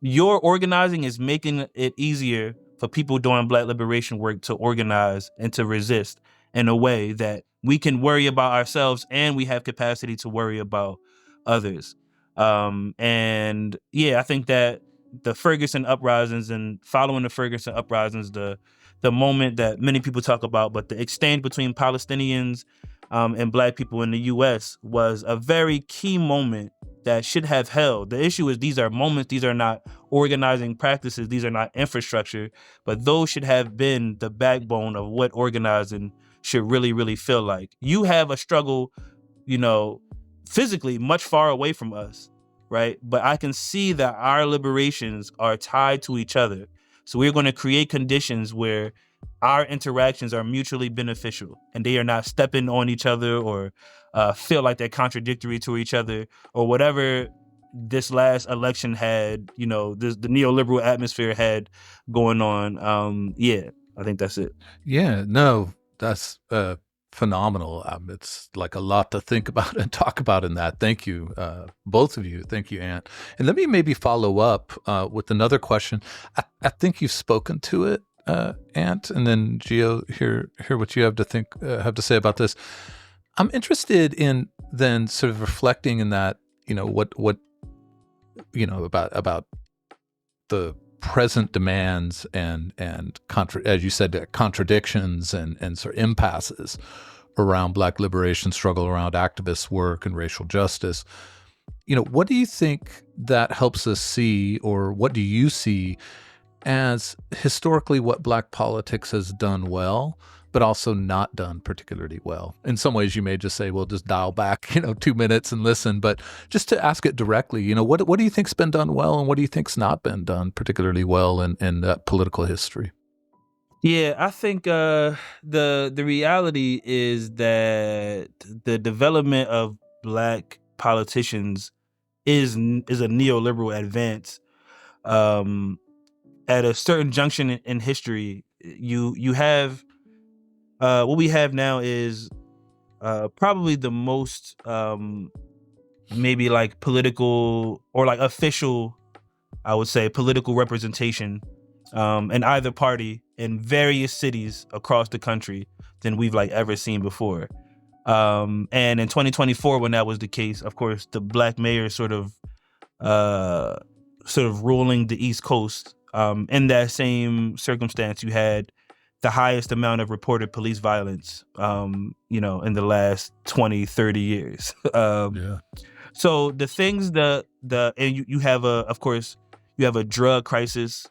S2: your organizing is making it easier for people doing Black liberation work to organize and to resist in a way that we can worry about ourselves and we have capacity to worry about others. And yeah, I think that the Ferguson uprisings and following the Ferguson uprisings, the moment that many people talk about, but the exchange between Palestinians and Black people in the U.S. was a very key moment that should have held. The issue is these are moments, these are not organizing practices, these are not infrastructure, but those should have been the backbone of what organizing should really, really feel like. You have a struggle, physically much far away from us, right? But I can see that our liberations are tied to each other. So we're going to create conditions where our interactions are mutually beneficial and they are not stepping on each other or feel like they're contradictory to each other, or whatever this last election had, the neoliberal atmosphere had going on. I think that's it.
S1: Yeah, no, that's phenomenal. It's like a lot to think about and talk about in that. Thank you, both of you. Thank you, Ant. And let me maybe follow up with another question. I think you've spoken to it, Ant, and then Gio, hear what you have to say about this. I'm interested in then sort of reflecting in that, what about the present demands and as you said, contradictions and sort of impasses around Black liberation struggle, around activist work and racial justice. What do you think that helps us see, or what do you see as historically what Black politics has done well, but also not done particularly well. In some ways, you may just say, well, just dial back, 2 minutes and listen. But just to ask it directly, what do you think's been done well, and what do you think's not been done particularly well in political history?
S2: Yeah, I think the reality is that the development of Black politicians is a neoliberal advance. At a certain junction in history, you have what we have now is probably the most maybe like political or like official, I would say, political representation in either party in various cities across the country than we've like ever seen before. And in 2024, when that was the case, of course, the Black mayor sort of ruling the East Coast. In that same circumstance, you had the highest amount of reported police violence, in the last 20, 30 years. So the things and you have you have a drug crisis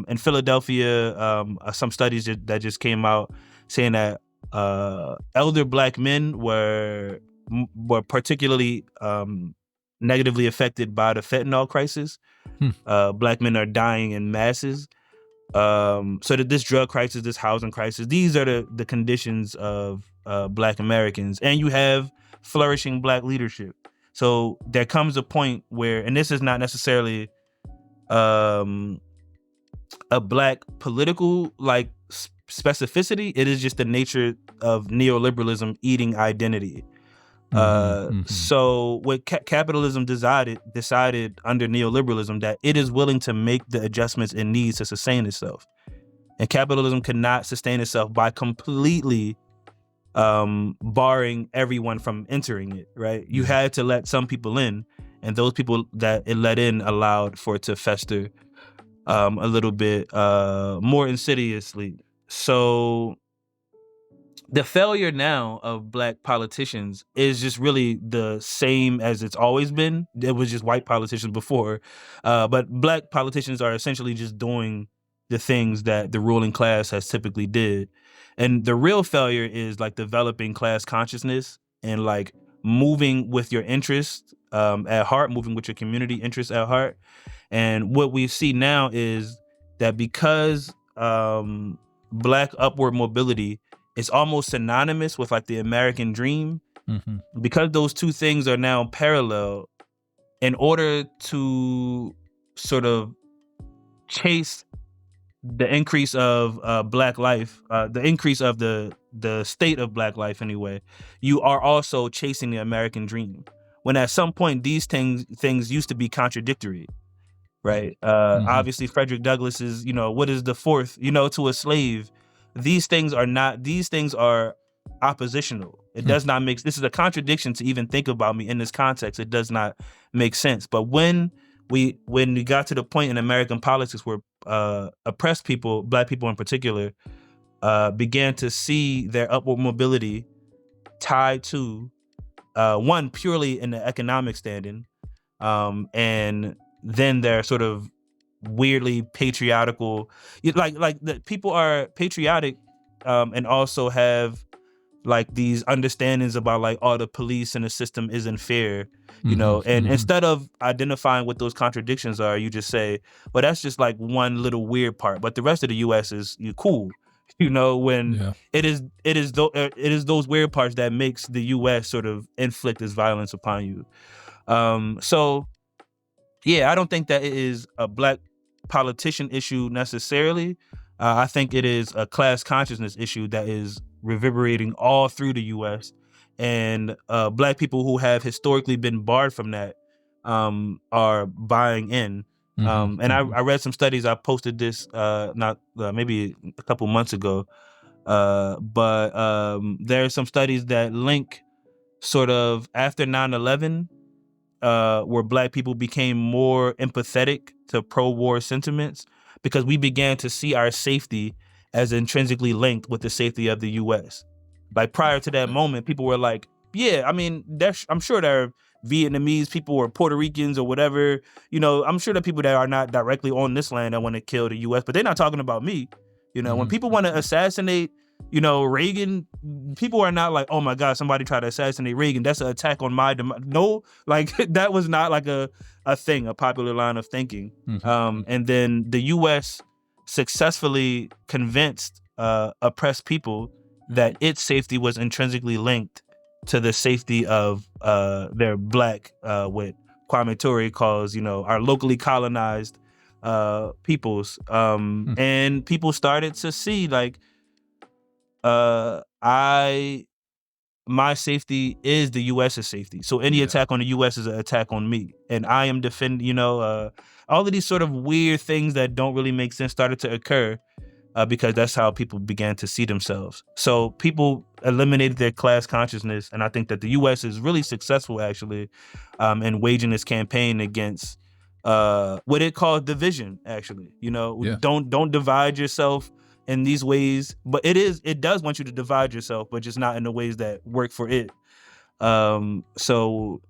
S2: in Philadelphia. Some studies that just came out saying that elder Black men were particularly negatively affected by the fentanyl crisis. Black men are dying in masses. So that this drug crisis, this housing crisis, these are the conditions of Black Americans. And you have flourishing Black leadership. So there comes a point where, and this is not necessarily a Black political like specificity, it is just the nature of neoliberalism eating identity. So what capitalism decided under neoliberalism, that it is willing to make the adjustments it needs to sustain itself. And capitalism cannot sustain itself by completely barring everyone from entering it, right? You had to let some people in, and those people that it let in allowed for it to fester a little bit more insidiously. So the failure now of Black politicians is just really the same as it's always been. It was just white politicians before. But Black politicians are essentially just doing the things that the ruling class has typically did. And the real failure is like developing class consciousness and like moving with your interests at heart, moving with your community interests at heart. And what we see now is that because Black upward mobility is almost synonymous with like the American dream, because those two things are now parallel, in order to sort of chase the increase of Black life, the increase of the state of Black life anyway, you are also chasing the American dream. When at some point these things used to be contradictory, right? Obviously Frederick Douglass is, what is the fourth, to a slave? These things are oppositional. It does not make, this is a contradiction to even think about me in this context. It does not make sense. But when we got to the point in American politics where oppressed people, Black people in particular, began to see their upward mobility tied to one, purely in the economic standing, and then their sort of weirdly patriotical, like the people are patriotic and also have like these understandings about like, oh, the police and the system isn't fair, and instead of identifying what those contradictions are, you just say, well, that's just like one little weird part, but the rest of the US is cool, when it is those weird parts that makes the US sort of inflict this violence upon you. So yeah, I don't think that it is a Black politician issue necessarily. I think it is a class consciousness issue that is reverberating all through the U.S. And Black people who have historically been barred from that are buying in. And I read some studies. I posted this maybe a couple months ago, but there are some studies that link sort of after 9/11. Where Black people became more empathetic to pro-war sentiments because we began to see our safety as intrinsically linked with the safety of the U.S. Like prior to that moment, people were like, yeah, I mean, I'm sure there are Vietnamese people or Puerto Ricans or whatever, I'm sure there are people that are not directly on this land that want to kill the U.S., but they're not talking about me. When people want to assassinate Reagan, people are not like, oh my God, somebody tried to assassinate Reagan. That's an attack on my no, like that was not like a thing, a popular line of thinking.
S1: Mm-hmm.
S2: And then the U.S. successfully convinced oppressed people that its safety was intrinsically linked to the safety of their black, what Kwame Ture calls, our locally colonized peoples. And people started to see like, my safety is the U.S.'s safety. So any attack on the U.S. is an attack on me, and I am defending. All of these sort of weird things that don't really make sense started to occur because that's how people began to see themselves. So people eliminated their class consciousness, and I think that the U.S. is really successful actually in waging this campaign against what it calls division. Actually, don't divide yourself in these ways, but it does want you to divide yourself, but just not in the ways that work for it. So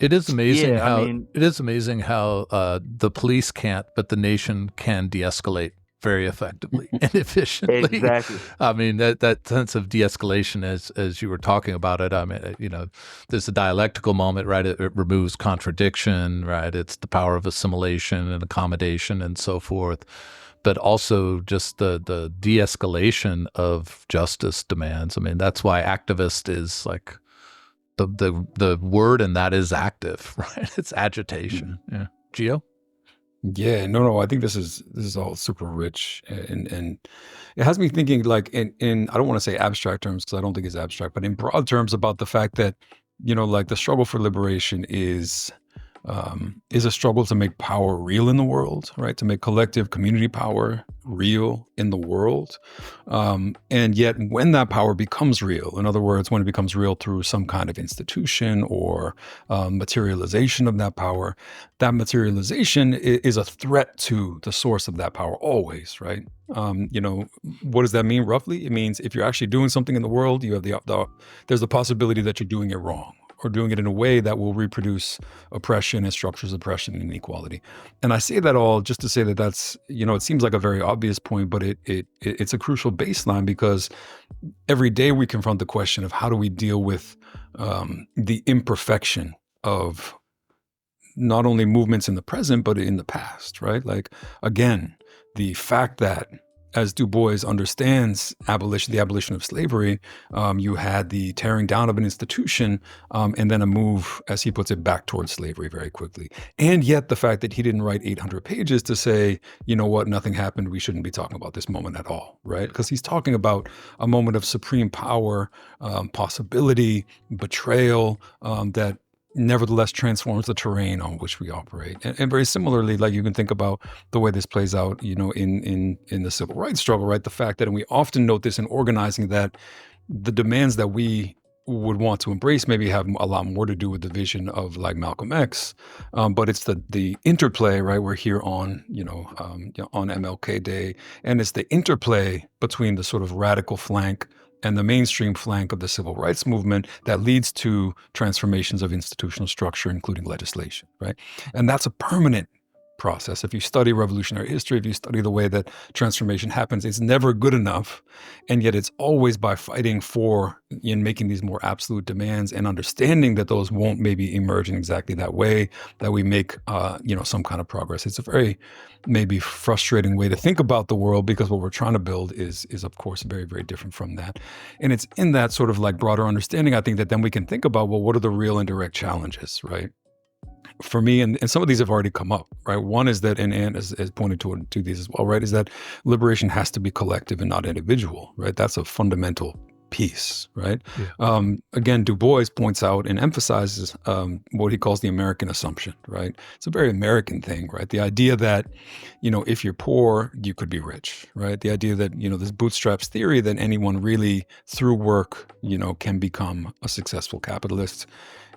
S1: it is amazing
S2: yeah,
S1: how the police can't, but the nation can de-escalate very effectively and efficiently.
S2: Exactly.
S1: I mean, that sense of de-escalation, as you were talking about it, I mean, there's a dialectical moment, right? It removes contradiction, right? It's the power of assimilation and accommodation and so forth. But also just the de-escalation of justice demands. I mean, that's why activist is like the word, and that is active, right? It's agitation. Yeah. Gio?
S3: Yeah, no, I think this is all super rich, and it has me thinking like in I don't want to say abstract terms because I don't think it's abstract, but in broad terms about the fact that like the struggle for liberation is a struggle to make power real in the world, right? To make collective community power real in the world. And yet when that power becomes real, in other words, when it becomes real through some kind of institution or materialization of that power, that materialization is a threat to the source of that power always, right? What does that mean roughly? It means if you're actually doing something in the world, you have there's the possibility that you're doing it wrong, or doing it in a way that will reproduce oppression and structures of oppression and inequality. And I say that all just to say that that's, it seems like a very obvious point, but it's a crucial baseline because every day we confront the question of how do we deal with the imperfection of not only movements in the present, but in the past, right? Like, again, the fact that as Du Bois understands the abolition of slavery, you had the tearing down of an institution and then a move, as he puts it, back towards slavery very quickly. And yet the fact that he didn't write 800 pages to say, you know what, nothing happened, we shouldn't be talking about this moment at all, right? Because he's talking about a moment of supreme power, possibility, betrayal, that nevertheless transforms the terrain on which we operate. And very similarly, like you can think about the way this plays out, in the civil rights struggle, right? The fact that, and we often note this in organizing, that the demands that we would want to embrace maybe have a lot more to do with the vision of like Malcolm X, but it's the interplay, right? We're here on, on MLK Day, and it's the interplay between the sort of radical flank and the mainstream flank of the civil rights movement that leads to transformations of institutional structure, including legislation, right? And that's a permanent process. If you study revolutionary history, if you study the way that transformation happens, it's never good enough. And yet it's always by fighting for and making these more absolute demands and understanding that those won't maybe emerge in exactly that way that we make, some kind of progress. It's a very maybe frustrating way to think about the world because what we're trying to build is of course very, very different from that. And it's in that sort of like broader understanding, I think, that then we can think about, well, what are the real and direct challenges, right? For me, and some of these have already come up, right? One is that, and Anne has pointed to these as well, right? Is that liberation has to be collective and not individual, right? That's a fundamental piece, right? Yeah. Again, Du Bois points out and emphasizes what he calls the American assumption, right? It's a very American thing, right? The idea that, if you're poor, you could be rich, right? The idea that, this bootstraps theory that anyone really through work, can become a successful capitalist.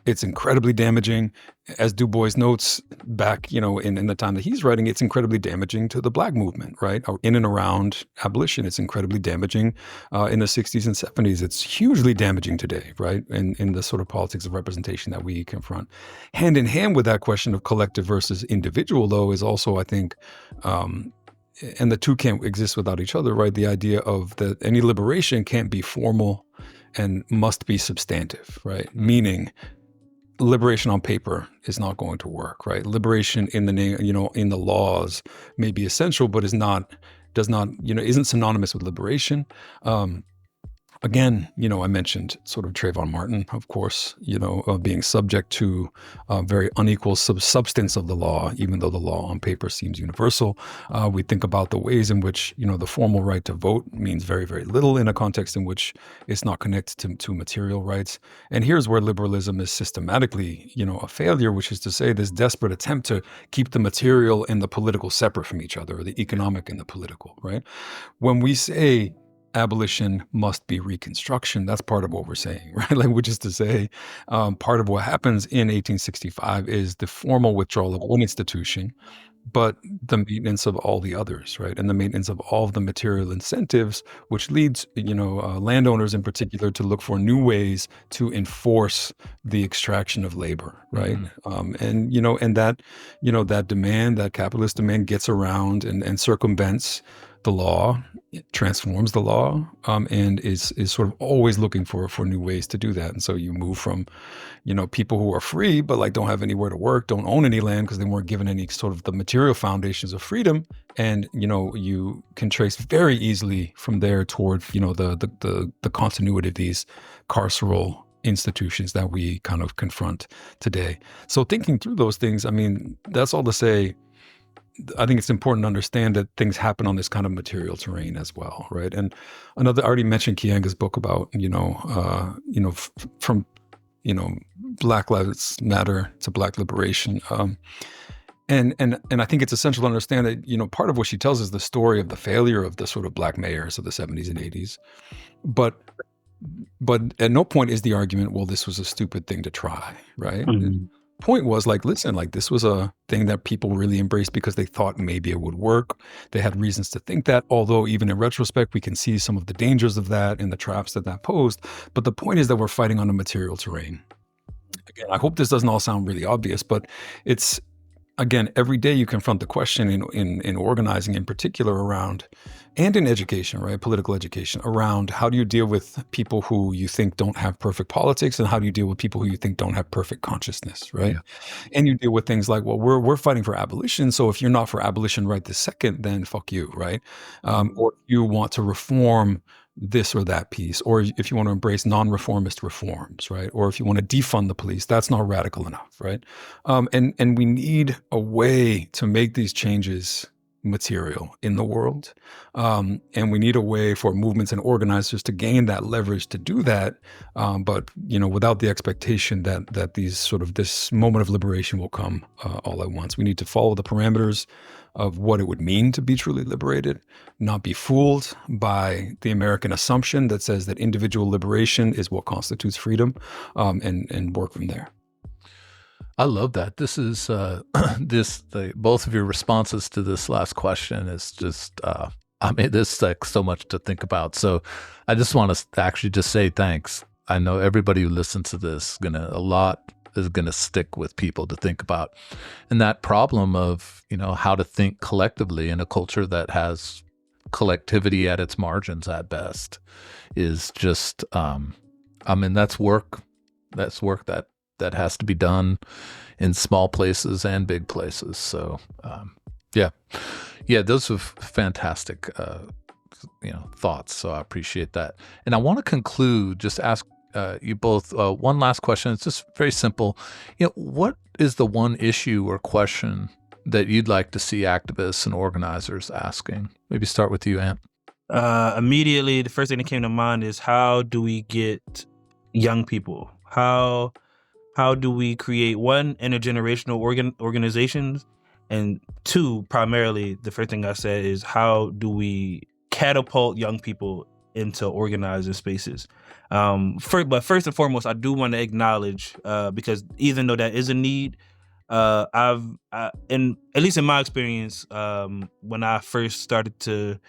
S3: It's incredibly damaging. As Du Bois notes back, in the time that he's writing, it's incredibly damaging to the Black movement, right? In and around abolition, it's incredibly damaging in the 60s and 70s. It's hugely damaging today, right? In the sort of politics of representation that we confront. Hand in hand with that question of collective versus individual, though, is also, I think, and the two can't exist without each other, right? The idea of that any liberation can't be formal and must be substantive, right? Meaning liberation on paper is not going to work, right? Liberation in the name, in the laws may be essential, but isn't synonymous with liberation. Again, I mentioned sort of Trayvon Martin, of course, being subject to very unequal substance of the law, even though the law on paper seems universal. We think about the ways in which, the formal right to vote means very, very little in a context in which it's not connected to material rights. And here's where liberalism is systematically, a failure, which is to say this desperate attempt to keep the material and the political separate from each other, or the economic and the political, right? When we say abolition must be Reconstruction, that's part of what we're saying, right? Like, which is to say, part of what happens in 1865 is the formal withdrawal of one institution, but the maintenance of all the others, right? And the maintenance of all of the material incentives, which leads, landowners in particular to look for new ways to enforce the extraction of labor, right? And that demand, that capitalist demand gets around and circumvents the law, it transforms the law, and is sort of always looking for new ways to do that. And so you move from, people who are free, but like don't have anywhere to work, don't own any land because they weren't given any sort of the material foundations of freedom. And, you can trace very easily from there toward, the continuity of these carceral institutions that we kind of confront today. So thinking through those things, I mean, that's all to say, I think it's important to understand that things happen on this kind of material terrain as well, right? And I already mentioned Kianga's book about, from Black Lives Matter to Black liberation. And I think it's essential to understand that, part of what she tells is the story of the failure of the sort of Black mayors of the 70s and 80s. But at no point is the argument, well, this was a stupid thing to try, right? Point was like, listen, like this was a thing that people really embraced because they thought maybe it would work. They had reasons to think that, although even in retrospect, we can see some of the dangers of that and the traps that posed. But the point is that we're fighting on a material terrain. Again, I hope this doesn't all sound really obvious, but it's, again, every day you confront the question in organizing in particular around, and in education, right, political education, around how do you deal with people who you think don't have perfect politics, and how do you deal with people who you think don't have perfect consciousness, right? Yeah. And you deal with things like, well, we're fighting for abolition, so if you're not for abolition right this second, then fuck you, right? Or you want to reform this or that piece, or if you want to embrace non-reformist reforms, right? Or if you want to defund the police, that's not radical enough, right? And we need a way to make these changes material in the world. And we need a way for movements and organizers to gain that leverage to do that. But, without the expectation that this moment of liberation will come all at once. We need to follow the parameters of what it would mean to be truly liberated, not be fooled by the American assumption that says that individual liberation is what constitutes freedom, and work from there.
S1: I love that. This is both of your responses to this last question is just, this like so much to think about. So I just want to actually just say thanks. I know everybody who listens to this a lot is going to stick with people to think about. And that problem of, how to think collectively in a culture that has collectivity at its margins at best is just, that's work. That's work that has to be done in small places and big places. So, those are fantastic, thoughts. So I appreciate that. And I want to conclude, just ask you both one last question. It's just very simple. What is the one issue or question that you'd like to see activists and organizers asking? Maybe start with you, Ant.
S2: Immediately, the first thing that came to mind is, how do we get young people? How do we create, one, intergenerational organizations, and two, primarily, the first thing I said is, how do we catapult young people into organizing spaces? But first and foremost, I do want to acknowledge, because even though that is a need, at least in my experience, when I first started to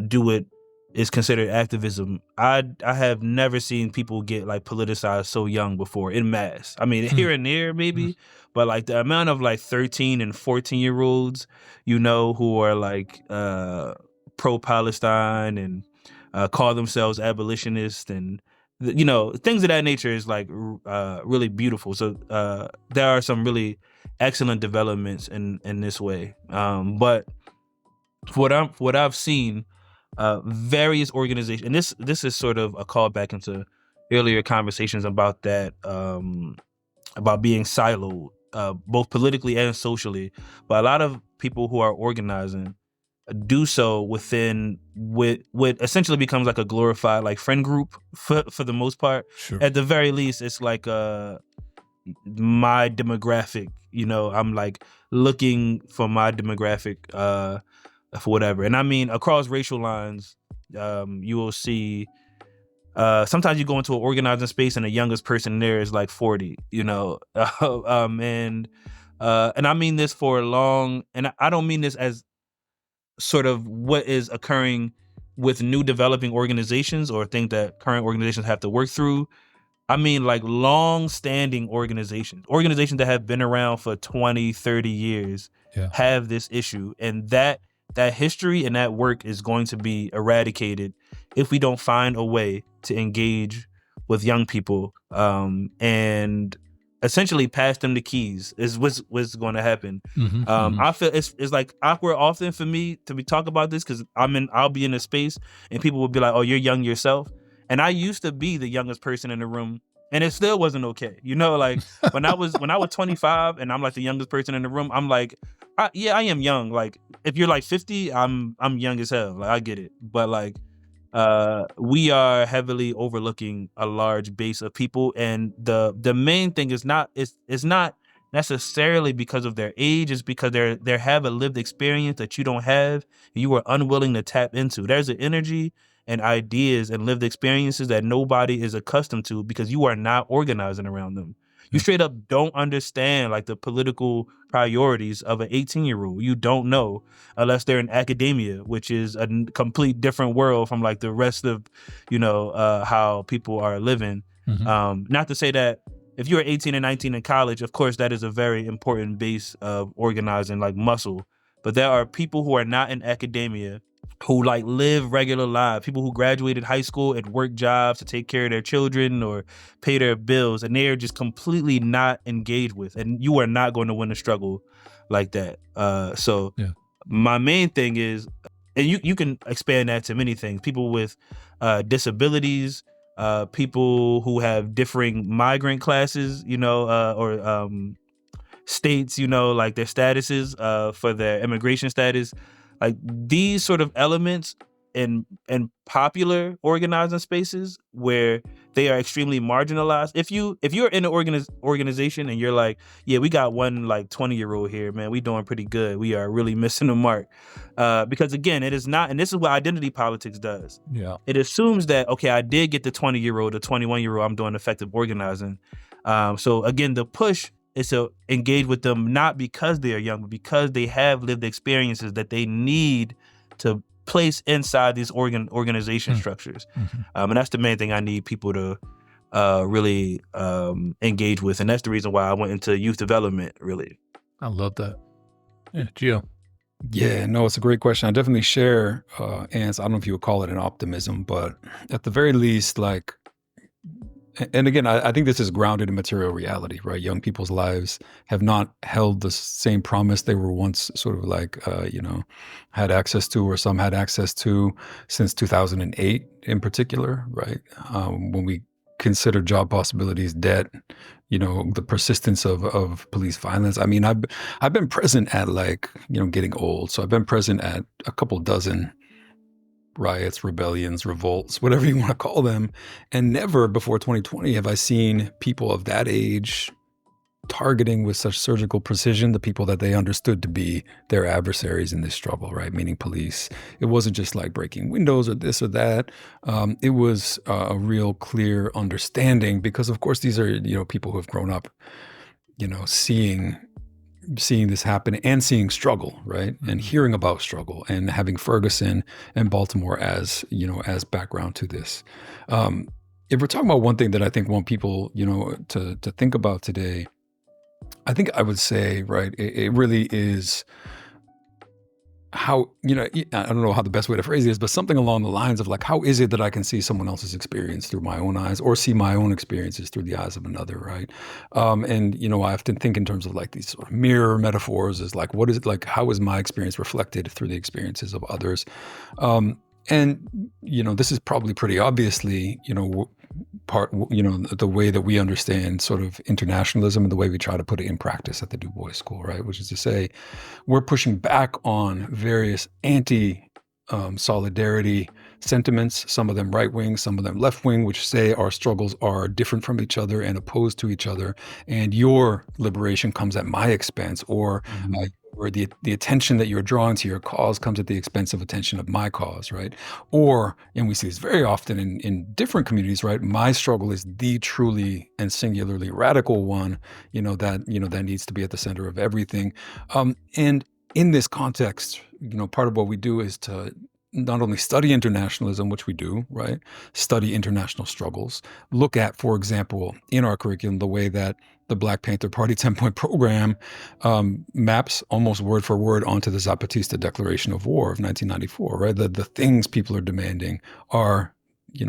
S2: do it is considered activism. I have never seen people get like politicized so young before in mass. I mean, here and there maybe, but like the amount of like 13 and 14-year-olds, who are like pro-Palestine and call themselves abolitionists and things of that nature is like really beautiful. So there are some really excellent developments in this way. But what I've seen, various organizations, and this is sort of a callback into earlier conversations about that, about being siloed, both politically and socially. But a lot of people who are organizing do so within what essentially becomes like a glorified like friend group for the most part.
S1: Sure.
S2: At the very least, it's like my demographic. I'm like looking for my demographic for whatever. And I mean, across racial lines, you will see sometimes you go into an organizing space and the youngest person there is like 40, and I mean this for long, and I don't mean this as sort of what is occurring with new developing organizations or things that current organizations have to work through. I mean like long-standing organizations that have been around for 20, 30 years have this issue. And that history and that work is going to be eradicated if we don't find a way to engage with young people and essentially pass them the keys is what's going to happen. I feel it's like awkward often for me to be talk about this because I'll be in a space and people will be like, oh, you're young yourself. And I used to be the youngest person in the room, and it still wasn't okay. Like when I was 25 and I'm like the youngest person in the room, I'm like, I am young. Like if you're like 50, I'm young as hell. Like I get it, but like we are heavily overlooking a large base of people, and the main thing is not necessarily because of their age. It's because they have a lived experience that you don't have. You are unwilling to tap into. There's an energy and ideas and lived experiences that nobody is accustomed to because you are not organizing around them. You straight up don't understand like the political priorities of an 18-year-old. You don't know unless they're in academia, which is a complete different world from like the rest of, how people are living. Not to say that if you're 18 and 19 in college, of course, that is a very important base of organizing like muscle. But there are people who are not in academia who like live regular lives, people who graduated high school and work jobs to take care of their children or pay their bills, and they are just completely not engaged with, and you are not going to win a struggle like that. My main thing is, and you can expand that to many things, people with disabilities, people who have differing migrant classes, or states, like their statuses for their immigration status. Like these sort of elements in popular organizing spaces where they are extremely marginalized. If you're in an organization and you're like, yeah, we got one like 20-year-old here, man, we doing pretty good. We are really missing the mark. Because again, it is not, and this is what identity politics does.
S1: Yeah.
S2: It assumes that, okay, I did get the 20-year-old, the 21-year-old, I'm doing effective organizing. So again, the push is to engage with them not because they are young, but because they have lived experiences that they need to place inside these organization structures. And that's the main thing I need people to really engage with. And that's the reason why I went into youth development, really.
S1: I love that. Yeah, Gio.
S3: Yeah, no, it's a great question. I definitely share Ant's, I don't know if you would call it an optimism, but at the very least, like, and again, I think this is grounded in material reality, right? Young people's lives have not held the same promise they were once sort of like, had access to, or some had access to since 2008 in particular, right? When we consider job possibilities, debt, the persistence of police violence. I mean, I've been present at like, getting old. So I've been present at a couple dozen riots, rebellions, revolts, whatever you want to call them. And never before 2020 have I seen people of that age targeting with such surgical precision the people that they understood to be their adversaries in this struggle, right? Meaning police. It wasn't just like breaking windows or this or that. It was a real clear understanding because, of course, these are, people who have grown up, seeing seeing this happen and seeing struggle, right? And hearing about struggle and having Ferguson and Baltimore as, as background to this. If we're talking about one thing that I think want people, to think about today, I think I would say, right, it really is how, I don't know how the best way to phrase it is, but something along the lines of like, how is it that I can see someone else's experience through my own eyes or see my own experiences through the eyes of another, right? And, I often think in terms of like these sort of mirror metaphors is like, what is it like, how is my experience reflected through the experiences of others? And, this is probably pretty obviously, the way that we understand sort of internationalism and the way we try to put it in practice at the Du Bois School, right? Which is to say, we're pushing back on various anti-solidarity sentiments, some of them right-wing, some of them left-wing, which say our struggles are different from each other and opposed to each other, and your liberation comes at my expense, or the attention that you're drawing to your cause comes at the expense of attention of my cause, right? Or, and we see this very often in different communities, right? My struggle is the truly and singularly radical one, that needs to be at the center of everything. And in this context, part of what we do is to not only study internationalism, which we do, right? Study international struggles. Look at, for example, in our curriculum, the way that the Black Panther Party 10-point program maps almost word for word onto the Zapatista Declaration of War of 1994, right? The things people are demanding are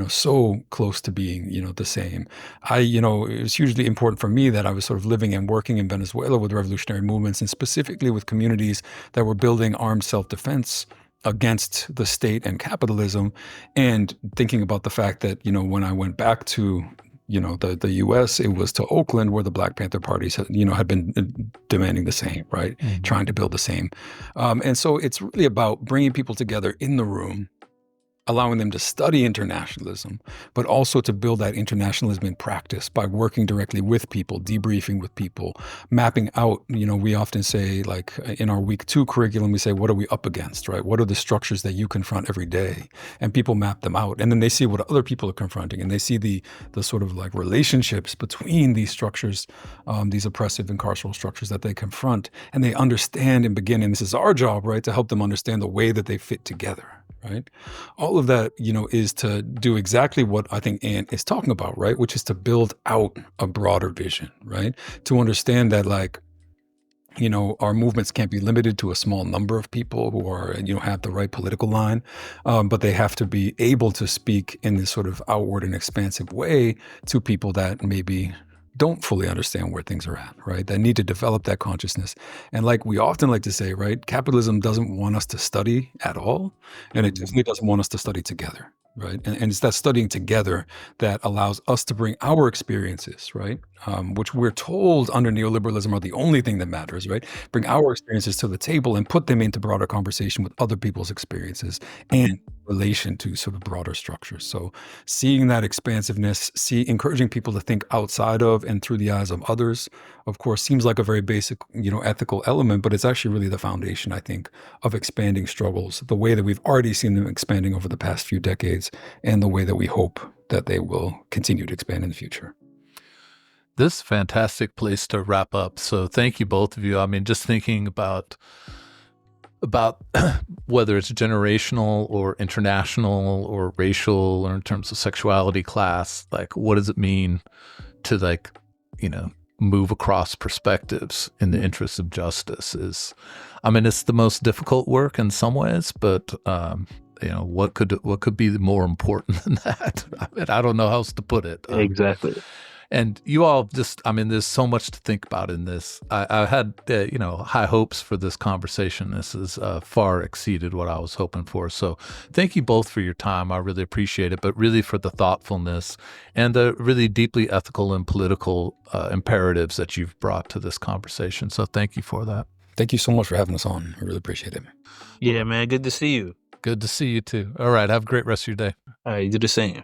S3: so close to being, the same. It was hugely important for me that I was sort of living and working in Venezuela with revolutionary movements and specifically with communities that were building armed self-defense against the state and capitalism, and thinking about the fact that, when I went back to, the U.S., it was to Oakland where the Black Panther parties, had been demanding the same, right? Mm-hmm. Trying to build the same. And so it's really about bringing people together in the room, allowing them to study internationalism, but also to build that internationalism in practice by working directly with people, debriefing with people, mapping out, we often say, like in our week 2 curriculum, we say, what are we up against, right? What are the structures that you confront every day? And people map them out. And then they see what other people are confronting, and they see the sort of like relationships between these structures, these oppressive and carceral structures that they confront. And they understand and begin, and this is our job, right, to help them understand the way that they fit together. Right. All of that, is to do exactly what I think Ann is talking about, right? Which is to build out a broader vision, right? To understand that, like, our movements can't be limited to a small number of people who are, have the right political line, but they have to be able to speak in this sort of outward and expansive way to people that maybe don't fully understand where things are at, right? That need to develop that consciousness. And like we often like to say, right, capitalism doesn't want us to study at all, and it definitely doesn't want us to study together, right? And it's that studying together that allows us to bring our experiences, right? Which we're told under neoliberalism are the only thing that matters, right? Bring our experiences to the table and put them into broader conversation with other people's experiences and relation to sort of broader structures. So seeing that expansiveness, encouraging people to think outside of and through the eyes of others, of course, seems like a very basic, ethical element, but it's actually really the foundation, I think, of expanding struggles, the way that we've already seen them expanding over the past few decades, and the way that we hope that they will continue to expand in the future.
S1: This is a fantastic place to wrap up. So thank you, both of you. I mean, just thinking about whether it's generational or international or racial or in terms of sexuality, class, like what does it mean to move across perspectives in the interest of justice it's the most difficult work in some ways, but what could be more important than that? I don't know how else to put it.
S2: Exactly.
S1: And you all there's so much to think about in this. I had, high hopes for this conversation. This has far exceeded what I was hoping for. So thank you both for your time. I really appreciate it, but really for the thoughtfulness and the really deeply ethical and political imperatives that you've brought to this conversation. So thank you for that.
S3: Thank you so much for having us on. I really appreciate it.
S2: Yeah, man. Good to see you.
S1: Good to see you too. All right. Have a great rest of your day.
S2: All right. You do the same.